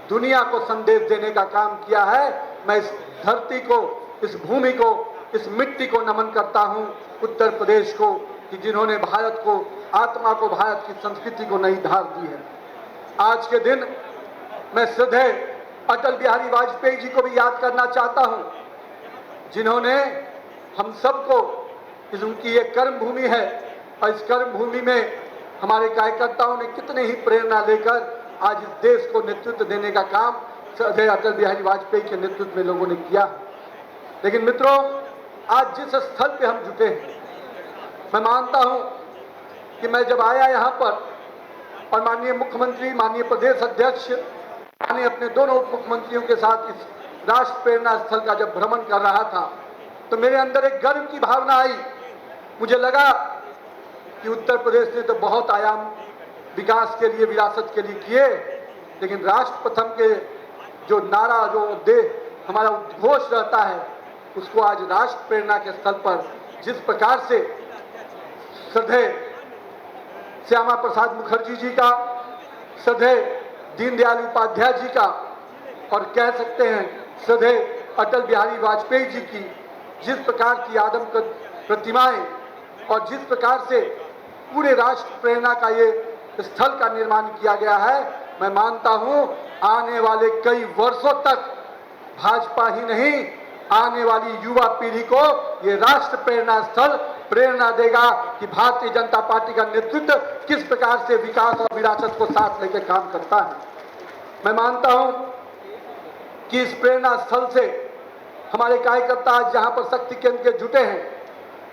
दुनिया को संदेश देने का काम किया है। मैं इस धरती को, इस भूमि को, इस मिट्टी को नमन करता हूं, उत्तर प्रदेश को, कि जिन्होंने भारत को, आत्मा को, भारत की संस्कृति को नई धार दी है। आज के दिन मैं श्रद्धेय अटल बिहारी वाजपेयी जी को भी याद करना चाहता हूं, जिन्होंने हम सबको, उनकी ये कर्म भूमि है और इस कर्म भूमि में हमारे कार्यकर्ताओं ने कितने ही प्रेरणा लेकर आज इस देश को नेतृत्व देने का काम श्रद्धेय अटल बिहारी वाजपेयी के नेतृत्व में लोगों ने किया। लेकिन मित्रों, आज जिस स्थल पे हम जुटे हैं, मैं मानता हूं कि मैं जब आया यहाँ पर और माननीय मुख्यमंत्री, माननीय प्रदेश अध्यक्ष, माननीय अपने दोनों उप मुख्यमंत्रियों के साथ इस राष्ट्र प्रेरणा स्थल का जब भ्रमण कर रहा था तो मेरे अंदर एक गर्व की भावना आई। मुझे लगा कि उत्तर प्रदेश ने तो बहुत आयाम विकास के लिए, विरासत के लिए किए, लेकिन राष्ट्र प्रथम के जो नारा, जो हमारा उद्घोष रहता है, उसको आज राष्ट्र प्रेरणा के स्थल पर जिस प्रकार से श्रद्धेय श्यामा प्रसाद मुखर्जी जी का, श्रद्धेय दीनदयाल उपाध्याय जी का, और कह सकते हैं श्रद्धेय अटल बिहारी वाजपेयी जी की जिस प्रकार की आदम प्रतिमाएं और जिस प्रकार से पूरे राष्ट्र प्रेरणा का ये स्थल का निर्माण किया गया है, मैं मानता हूं आने वाले कई वर्षों तक भाजपा ही नहीं, आने वाली युवा पीढ़ी को ये राष्ट्र प्रेरणा स्थल प्रेरणा देगा कि भारतीय जनता पार्टी का नेतृत्व किस प्रकार से विकास और विरासत को साथ लेकर काम करता है। मैं मानता हूं कि इस प्रेरणा स्थल से हमारे कार्यकर्ता आज जहां पर शक्ति केंद्र के जुटे हैं,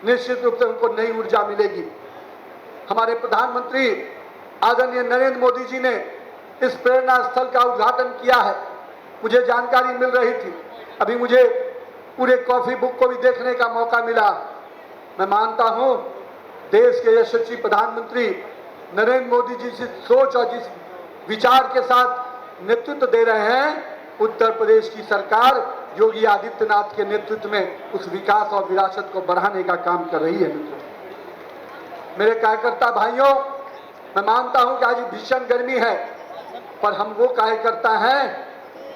निश्चित रूप से उनको नई ऊर्जा मिलेगी। हमारे प्रधानमंत्री आदरणीय नरेंद्र मोदी जी ने इस प्रेरणा स्थल का उद्घाटन किया है। मुझे जानकारी मिल रही थी, अभी मुझे पूरे कॉफी बुक को भी देखने का मौका मिला। मैं मानता हूं देश के यशस्वी प्रधानमंत्री नरेंद्र मोदी जी जिस सोच और जिस विचार के साथ नेतृत्व दे रहे हैं, उत्तर प्रदेश की सरकार योगी आदित्यनाथ के नेतृत्व में उस विकास और विरासत को बढ़ाने का काम कर रही है। मित्रों, मेरे कार्यकर्ता भाइयों, मैं मानता हूं कि आज भीषण गर्मी है, पर हम वो कार्यकर्ता हैं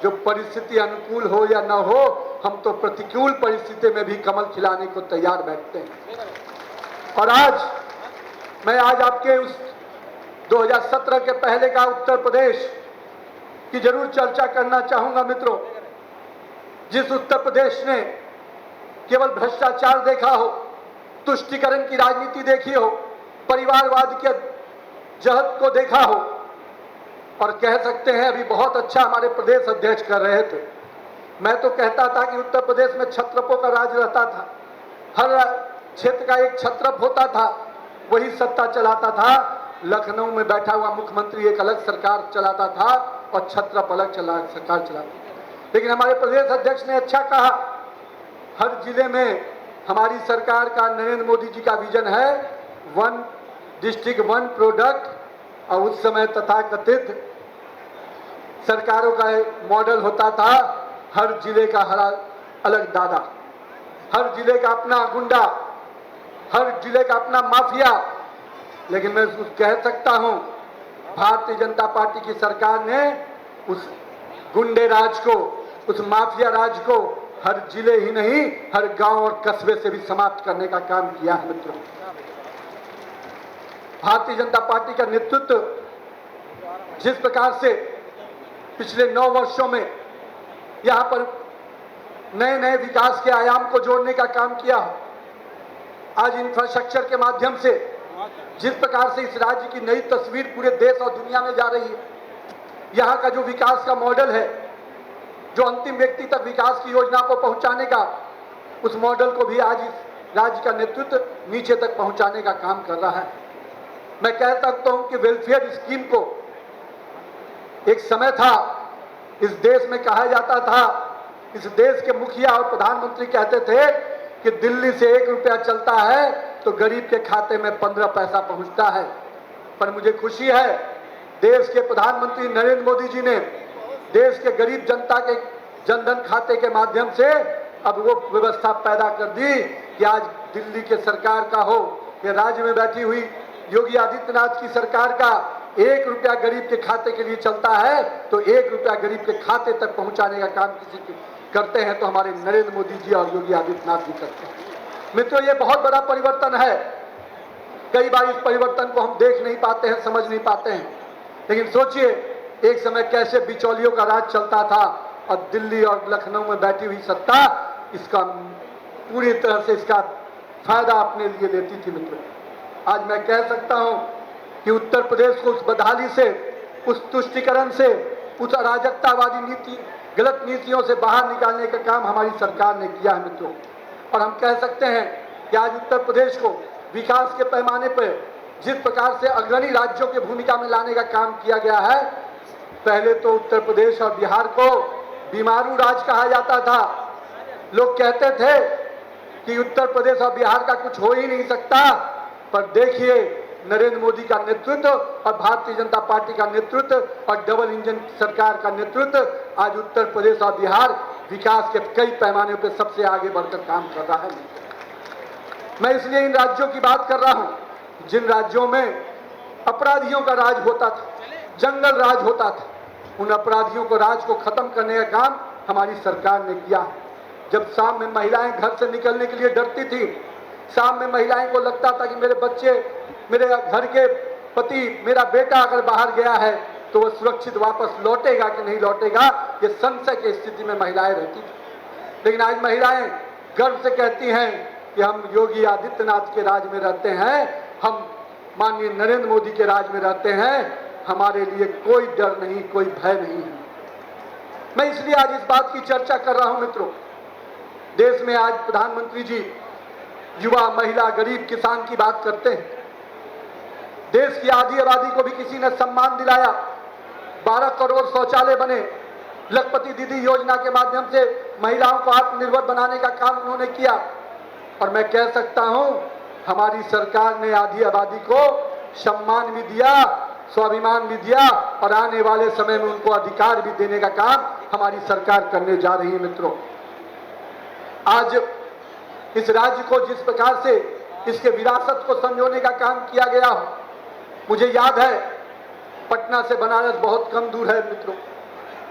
जो परिस्थिति अनुकूल हो या न हो, हम तो प्रतिकूल परिस्थिति में भी कमल खिलाने को तैयार बैठते हैं। और मैं आज आपके उस 2017 के पहले का उत्तर प्रदेश की जरूर चर्चा करना चाहूंगा मित्रों, जिस उत्तर प्रदेश ने केवल भ्रष्टाचार देखा हो, तुष्टीकरण की राजनीति देखी हो, परिवारवाद के जहद को देखा हो, और कह सकते हैं अभी बहुत अच्छा हमारे प्रदेश अध्यक्ष कर रहे थे। मैं तो कहता था कि उत्तर प्रदेश में छत्रपों का राज रहता था, हर क्षेत्र का एक छत्रप होता था, वही सत्ता चलाता था। लखनऊ में बैठा हुआ मुख्यमंत्री एक अलग सरकार चलाता था और छत्रप अलग सरकार चलाता था। लेकिन हमारे प्रदेश अध्यक्ष ने अच्छा कहा, हर जिले में हमारी सरकार का, नरेंद्र मोदी जी का विजन है 1 डिस्ट्रिक्ट 1 प्रोडक्ट, और उस समय तथाकथित सरकारों का मॉडल होता था हर जिले का हर अलग दादा, हर जिले का अपना गुंडा, हर जिले का अपना माफिया। लेकिन मैं कह सकता हूं भारतीय जनता पार्टी की सरकार ने उस गुंडे राज को, उस माफिया राज को हर जिले ही नहीं, हर गांव और कस्बे से भी समाप्त करने का काम किया है मित्रों। भारतीय जनता पार्टी का नेतृत्व जिस प्रकार से पिछले 9 वर्षों में यहां पर नए नए विकास के आयाम को जोड़ने का काम किया, आज इंफ्रास्ट्रक्चर के माध्यम से जिस प्रकार से इस राज्य की नई तस्वीर पूरे देश और दुनिया में जा रही है, यहाँ का जो विकास का मॉडल है, जो अंतिम व्यक्ति तक विकास की योजना को पहुंचाने का, उस मॉडल को भी आज इस राज्य का नेतृत्व नीचे तक पहुंचाने का काम कर रहा है। मैं कह सकता हूं कि वेलफेयर स्कीम को एक समय था इस देश में कहा जाता था, इस देश के मुखिया और प्रधानमंत्री कहते थे कि दिल्ली से 1 रुपया चलता है तो गरीब के खाते में 15 पैसा पहुंचता है। पर मुझे खुशी है, देश के प्रधानमंत्री नरेंद्र मोदी जी ने देश के गरीब जनता के जनधन खाते के माध्यम से अब वो व्यवस्था पैदा कर दी कि आज दिल्ली के सरकार का हो या राज्य में बैठी हुई योगी आदित्यनाथ की सरकार का 1 रुपया गरीब के खाते के लिए चलता है तो 1 रुपया गरीब के खाते तक पहुंचाने का काम किसी करते हैं तो हमारे नरेंद्र मोदी जी और योगी आदित्यनाथ जी करते हैं। मित्रों, ये बहुत बड़ा परिवर्तन है। कई बार इस परिवर्तन को हम देख नहीं पाते हैं, समझ नहीं पाते हैं, लेकिन सोचिए एक समय कैसे बिचौलियों का राज चलता था और दिल्ली और लखनऊ में बैठी हुई सत्ता इसका पूरी तरह से इसका फायदा अपने लिए लेती थी। मित्रों, आज मैं कह सकता हूं कि उत्तर प्रदेश को उस बदहाली से, उस तुष्टीकरण से, उस अराजकतावादी नीति, गलत नीतियों से बाहर निकालने का काम हमारी सरकार ने किया है मित्रों। और हम कह सकते हैं कि आज उत्तर प्रदेश को विकास के पैमाने पर जिस प्रकार से अग्रणी राज्यों की भूमिका में लाने का काम किया गया है, पहले तो उत्तर प्रदेश और बिहार को बीमारू राज कहा जाता था। लोग कहते थे कि उत्तर प्रदेश और बिहार का कुछ हो ही नहीं सकता, पर देखिए नरेंद्र मोदी का नेतृत्व और भारतीय जनता पार्टी का नेतृत्व और डबल इंजन सरकार का नेतृत्व आज उत्तर प्रदेश और बिहार विकास के कई पैमाने पर सबसे आगे बढ़कर काम कर रहा है। मैं इसलिए इन राज्यों की बात कर रहा हूं जिन राज्यों में अपराधियों का राज होता था, जंगल राज होता था। उन अपराधियों को राज को खत्म करने का काम हमारी सरकार ने किया। जब शाम में महिलाएं घर से निकलने के लिए डरती थी, शाम में महिलाएं को लगता था कि मेरे बच्चे, मेरे घर के पति, मेरा बेटा अगर बाहर गया है तो वह सुरक्षित वापस लौटेगा कि नहीं लौटेगा, ये संशय की स्थिति में महिलाएं रहती थी। लेकिन आज महिलाएं गर्व से कहती हैं कि हम योगी आदित्यनाथ के राज में रहते हैं, हम माननीय नरेंद्र मोदी के राज में रहते हैं, हमारे लिए कोई डर नहीं, कोई भय नहीं है। मैं इसलिए आज इस बात की चर्चा कर रहा हूं मित्रों, देश में आज प्रधानमंत्री जी युवा, महिला, गरीब, किसान की बात करते हैं। देश की आधी आबादी को भी किसी ने सम्मान दिलाया, 12 करोड़ शौचालय बने, लखपति दीदी योजना के माध्यम से महिलाओं को आत्मनिर्भर बनाने का काम उन्होंने किया। और मैं कह सकता हूं हमारी सरकार ने आधी आबादी को सम्मान भी दिया, स्वाभिमान भी दिया और आने वाले समय में उनको अधिकार भी देने का काम हमारी सरकार करने जा रही है। मित्रों, आज इस राज्य को जिस प्रकार से इसके विरासत को संजोने का काम किया गया हो, मुझे याद है पटना से बनारस बहुत कम दूर है मित्रों।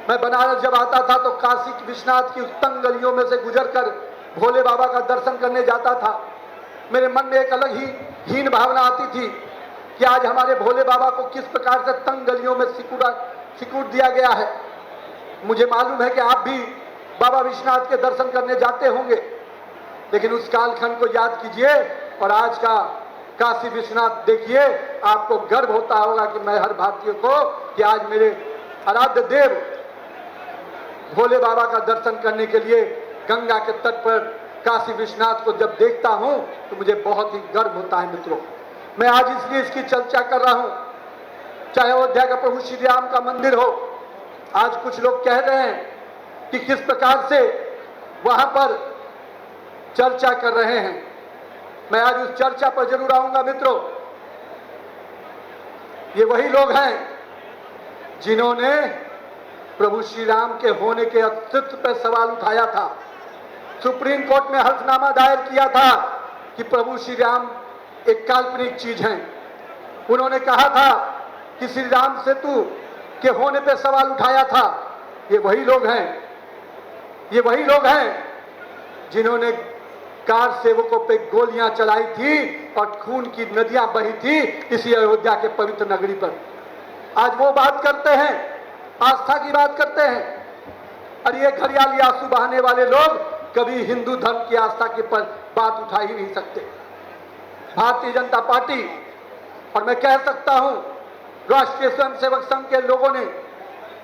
मैं बनारस जब आता था तो काशी विश्वनाथ की उस तंग गलियों में से गुजरकर भोले बाबा का दर्शन करने जाता था। मेरे मन में एक अलग ही हीन भावना आती थी कि आज हमारे भोले बाबा को किस प्रकार से तंग गलियों में सिकुड़ दिया गया है। मुझे मालूम है कि आप भी बाबा विश्वनाथ के दर्शन करने जाते होंगे, लेकिन उस कालखंड को याद कीजिए और आज का काशी विश्वनाथ देखिए। आपको गर्व होता होगा कि मैं हर भारतीय को कि आज मेरे आराध्य देव भोले बाबा का दर्शन करने के लिए गंगा के तट पर काशी विश्वनाथ को जब देखता हूं तो मुझे बहुत ही गर्व होता है मित्रों। मैं आज इसलिए इसकी चर्चा कर रहा हूं, चाहे अयोध्या का प्रभु श्री राम का मंदिर हो। आज कुछ लोग कह रहे हैं कि किस प्रकार से वहां पर चर्चा कर रहे हैं। मैं आज उस चर्चा पर जरूर आऊंगा मित्रों। ये वही लोग हैं जिन्होंने प्रभु श्री राम के होने के अस्तित्व पर सवाल उठाया था। सुप्रीम कोर्ट में हल्फनामा दायर किया था कि प्रभु श्री राम एक काल्पनिक चीज हैं। उन्होंने कहा था कि श्री राम सेतु के होने पर सवाल उठाया था। ये वही लोग हैं जिन्होंने कार सेवकों पे गोलियां चलाई थी और खून की नदियां बही थी इसी अयोध्या के पवित्र नगरी पर। आज वो बात करते हैं, आस्था की बात करते हैं, और ये घड़ियाली आंसू बहाने वाले लोग कभी हिंदू धर्म की आस्था के पर बात उठा ही नहीं सकते। भारतीय जनता पार्टी और मैं कह सकता हूं राष्ट्रीय स्वयंसेवक संघ के लोगों ने,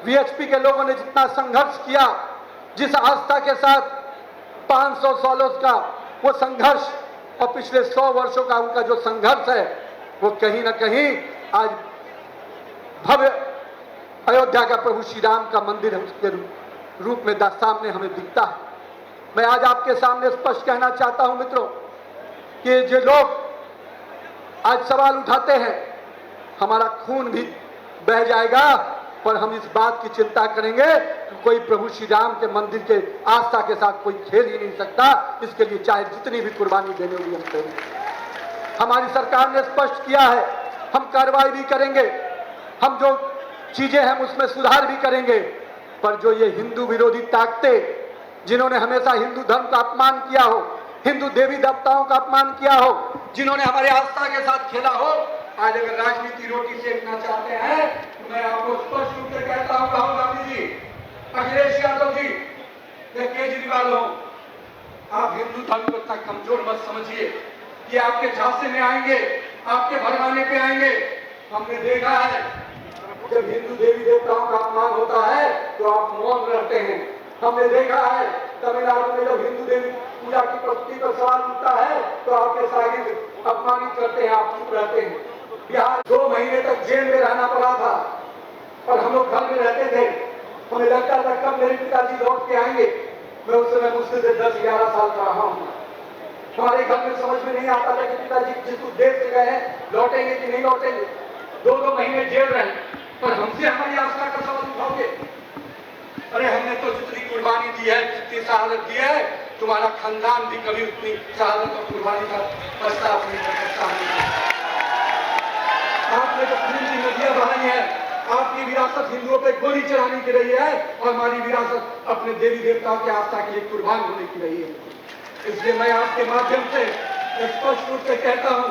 वीएचपी के लोगों ने जितना संघर्ष किया, जिस आस्था के साथ 500 सालों का वो संघर्ष और पिछले 100 वर्षों का उनका जो संघर्ष है, वो कहीं ना कहीं आज भव्य अयोध्या का प्रभु श्री राम का मंदिर है उसके रूप में सामने हमें दिखता है। मैं आज आपके सामने स्पष्ट कहना चाहता हूं मित्रों कि जो लोग आज सवाल उठाते हैं, हमारा खून भी बह जाएगा पर हम इस बात की चिंता करेंगे कि कोई प्रभु श्री राम के मंदिर के आस्था के साथ कोई खेल ही नहीं सकता। इसके लिए चाहे जितनी भी कुर्बानी देने होगी हम करेंगे। हमारी सरकार ने स्पष्ट किया है, हम कार्रवाई भी करेंगे, हम जो चीजें हैं उसमें सुधार भी करेंगे। पर जो ये हिंदू विरोधी ताकतें जिन्होंने हमेशा हिंदू धर्म का अपमान किया हो, हिंदू देवी देवताओं का अपमान किया हो, जिन्होंने हमारे आस्था के साथ खेला हो, आज अगर राजनीति रोटी सेकना चाहते हैं तो मैं आपको स्पष्ट रूप से कहता हूं, राहुल गांधी जी, अखिलेश यादव जी या केजरीवाल हो, आप हिंदू धर्म को इतना कमजोर मत समझिए कि आपके झांसे में आएंगे, आपके भरमाने पे आएंगे। हमने देखा है जब हिंदू देवी देवताओं का अपमान होता है तो आप मौन रहते हैं। हमने देखा है तमिलनाडु में जब हिंदू देवी पूजा की प्रकृति पर सवाल उठता है तो आपके शागिर्द अपमानित करते हैं, आप चुप रहते हैं। बिहार 2 महीने तक जेल में रहना पड़ा था और हम लोग घर में रहते थे। हमें लगता था कब मेरे पिताजी लौट के आएंगे। मैं उस समय मुश्किल से 10-11 साल का रहा हूँ। हमारे घर में समझ में नहीं आता था कि पिताजी जिस उद्देश्य से गए लौटेंगे कि नहीं लौटेंगे। 2-2 महीने जेल रहे, पर हमसे हमारी आस्था का सवाल उठाओगे। अरे हमने तो जितनी कुर्बानी दी है, जितनी शहादत दी है, तुम्हारा खानदान भी कभी उतनी शहादत और कुर्बानी का प्रस्ताव नहीं कर सकता। आपने तो खून की नदियां बहाई है, आपकी विरासत हिंदुओं पे गोली चलाने की रही है और हमारी विरासत अपने देवी देवताओं की आस्था के लिए कुर्बान होने की रही है। इसलिए मैं आपके माध्यम से स्पष्ट रूप से कहता हूं,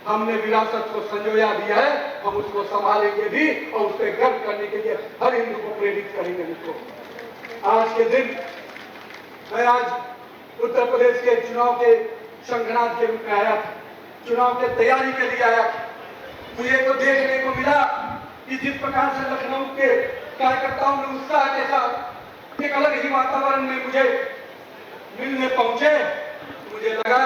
हमने विरासत को संजोया दिया है, हम उसको संभालेंगे भी और उस पर गर्व करने के लिए हर हिंदू को प्रेरित करेंगे। मित्रों, आज के दिन मैं आज उत्तर प्रदेश के चुनाव के शंखनाद के रूप में आया था, चुनाव की तैयारी के लिए आया था। मुझे तो देखने को मिला कि जिस प्रकार से लखनऊ के कार्यकर्ताओं ने उत्साह के साथ एक अलग ही वातावरण में मुझे मिलने पहुंचे, मुझे लगा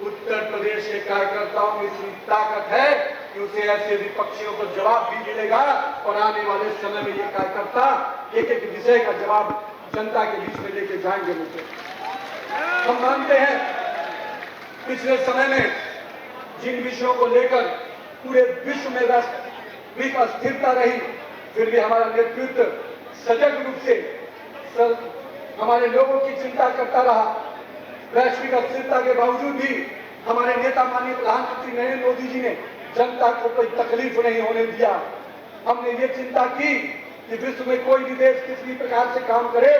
उत्तर प्रदेश के कार्यकर्ताओं में इतनी ताकत है कि उसे ऐसे विपक्षियों को जवाब भी मिलेगा और आने वाले समय में ये कार्यकर्ता एक एक विषय का जवाब जनता के बीच में लेके जाएंगे। मुझे हम मानते हैं पिछले समय में जिन विषयों को लेकर पूरे विश्व में वैश्विक अस्थिरता रही, फिर भी हमारा नेतृत्व सजग रूप से हमारे लोगों की चिंता करता रहा। वैश्विक अस्थिरता के बावजूद भी हमारे नेता माननीय प्रधानमंत्री नरेंद्र मोदी जी ने जनता को कोई तकलीफ नहीं होने दिया। हमने ये चिंता की कि विश्व में कोई भी देश किसी भी प्रकार से काम करे,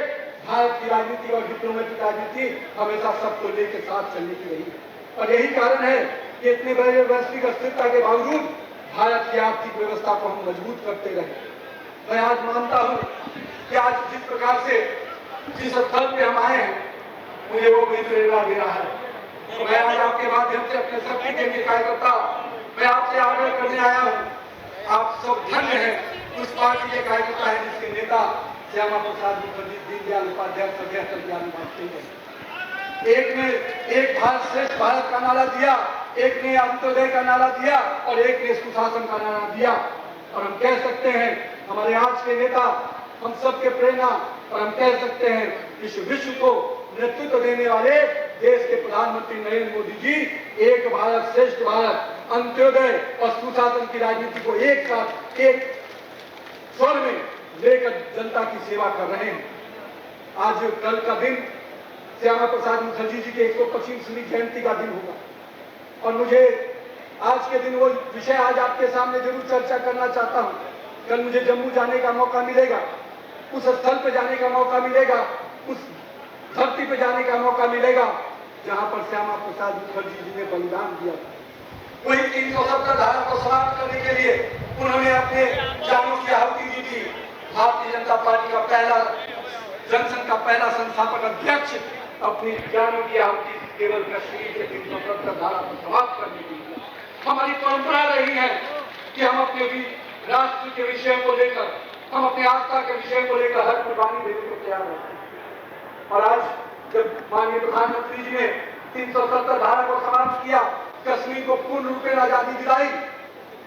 भारत की राजनीति और डिप्लोमेटिक राजनीति हमेशा सबको लेकर साथ चलने की रही है। और यही कारण है कि इतने बड़े वैश्विक अस्थिरता के बावजूद भारत की आर्थिक व्यवस्था को हम मजबूत करते रहे। मैं आज मानता हूं कि आज जिस प्रकार से जिस स्थल पे हम आए हैं, मुझे वो भी प्रेरणा दे रहा है। तो मैं आज आपके माध्यम से अपने शक्ति के कार्यकर्ता, मैं आपसे आग्रह करने आया हूँ, आप सब धन्य हैं उस पार्टी के कार्यकर्ता है जिसके नेता श्यामा प्रसाद मुखर्जी, दीनदयाल उपाध्याय, सरदार कल्याण वाजपेयी। एक ने एक भारत श्रेष्ठ भारत का नारा दिया, एक ने अंत्योदय का नारा दिया और एक ने सुशासन का नारा दिया। और हम कह सकते हैं हमारे आज के नेता हम सबके प्रेरणा, और हम कह सकते हैं इस विश्व को नेतृत्व देने वाले देश के प्रधानमंत्री नरेंद्र मोदी जी एक भारत श्रेष्ठ भारत, अंत्योदय और सुशासन की राजनीति को एक साथ एक स्वर में लेकर जनता की सेवा कर रहे हैं। आज कल का दिन श्यामा प्रसाद मुखर्जी जी के 125वीं जयंती का दिन होगा और मुझे आज के दिन वो विषय आज आपके सामने जरूर चर्चा करना चाहता हूँ। कल मुझे जम्मू जाने का मौका मिलेगा, उस स्थल पे जाने का मौका मिलेगा, उस धरती पे जाने का मौका मिलेगा जहां पर श्यामा प्रसाद मुखर्जी जी ने बलिदान दिया था। वही 370 धारा को समाप्त करने के लिए उन्होंने अपने जानों की आहुति दी थी। भारतीय जनता पार्टी का पहला जनसंघ का पहला संस्थापक अध्यक्ष अपनी जानों की आहुति केवल कश्मीर के 370 धारा को समाप्त करने के लिए। हमारी परंपरा रही है कि हम अपने भी राष्ट्र के विषय को लेकर, हम अपनी आस्था के विषय को लेकर हर कुर्बानी देने को तैयार रहते हैं। और आज जब माननीय प्रधानमंत्री जी ने 370 धारा को समाप्त किया, कश्मीर को पूर्ण रूप में आजादी दिलाई,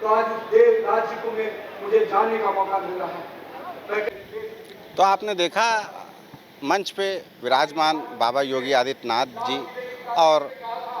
तो आज उस देश राज्य को में मुझे जाने का मौका मिल रहा है। तो आपने देखा मंच पे विराजमान बाबा योगी आदित्यनाथ जी और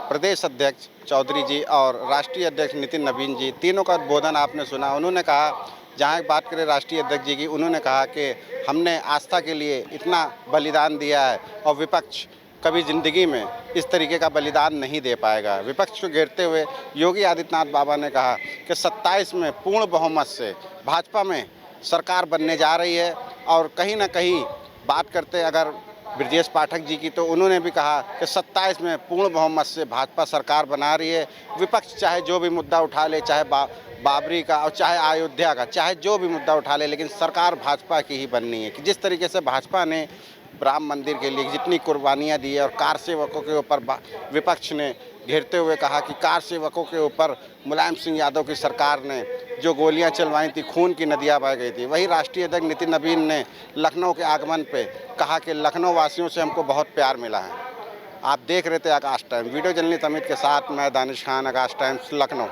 प्रदेश अध्यक्ष चौधरी जी और राष्ट्रीय अध्यक्ष नितिन नवीन जी, तीनों का उद्बोधन आपने सुना। उन्होंने कहा, जहाँ एक बात करें राष्ट्रीय अध्यक्ष जी की, उन्होंने कहा कि हमने आस्था के लिए इतना बलिदान दिया है और विपक्ष कभी ज़िंदगी में इस तरीके का बलिदान नहीं दे पाएगा। विपक्ष को घेरते हुए योगी आदित्यनाथ बाबा ने कहा कि 27 में पूर्ण बहुमत से भाजपा में सरकार बनने जा रही है। और कहीं ना कहीं बात करते अगर ब्रजेश पाठक जी की, तो उन्होंने भी कहा कि 27 में पूर्ण बहुमत से भाजपा सरकार बना रही है। विपक्ष चाहे जो भी मुद्दा उठा ले, चाहे बाबरी का और चाहे अयोध्या का, चाहे जो भी मुद्दा उठा ले, लेकिन सरकार भाजपा की ही बननी है। कि जिस तरीके से भाजपा ने राम मंदिर के लिए जितनी कुर्बानियाँ दी है और कार सेवकों के ऊपर विपक्ष ने घेरते हुए कहा कि कार सेवकों के ऊपर मुलायम सिंह यादव की सरकार ने जो गोलियां चलवाई थी, खून की नदियां बह गई थी। वही राष्ट्रीय अध्यक्ष नितिन नवीन ने लखनऊ के आगमन पे कहा कि लखनऊ वासियों से हमको बहुत प्यार मिला है। आप देख रहे थे आकाश टाइम, वीडियो जर्नलिस्ट अमित के साथ मैं दानिश खान, आकाश टाइम्स, लखनऊ।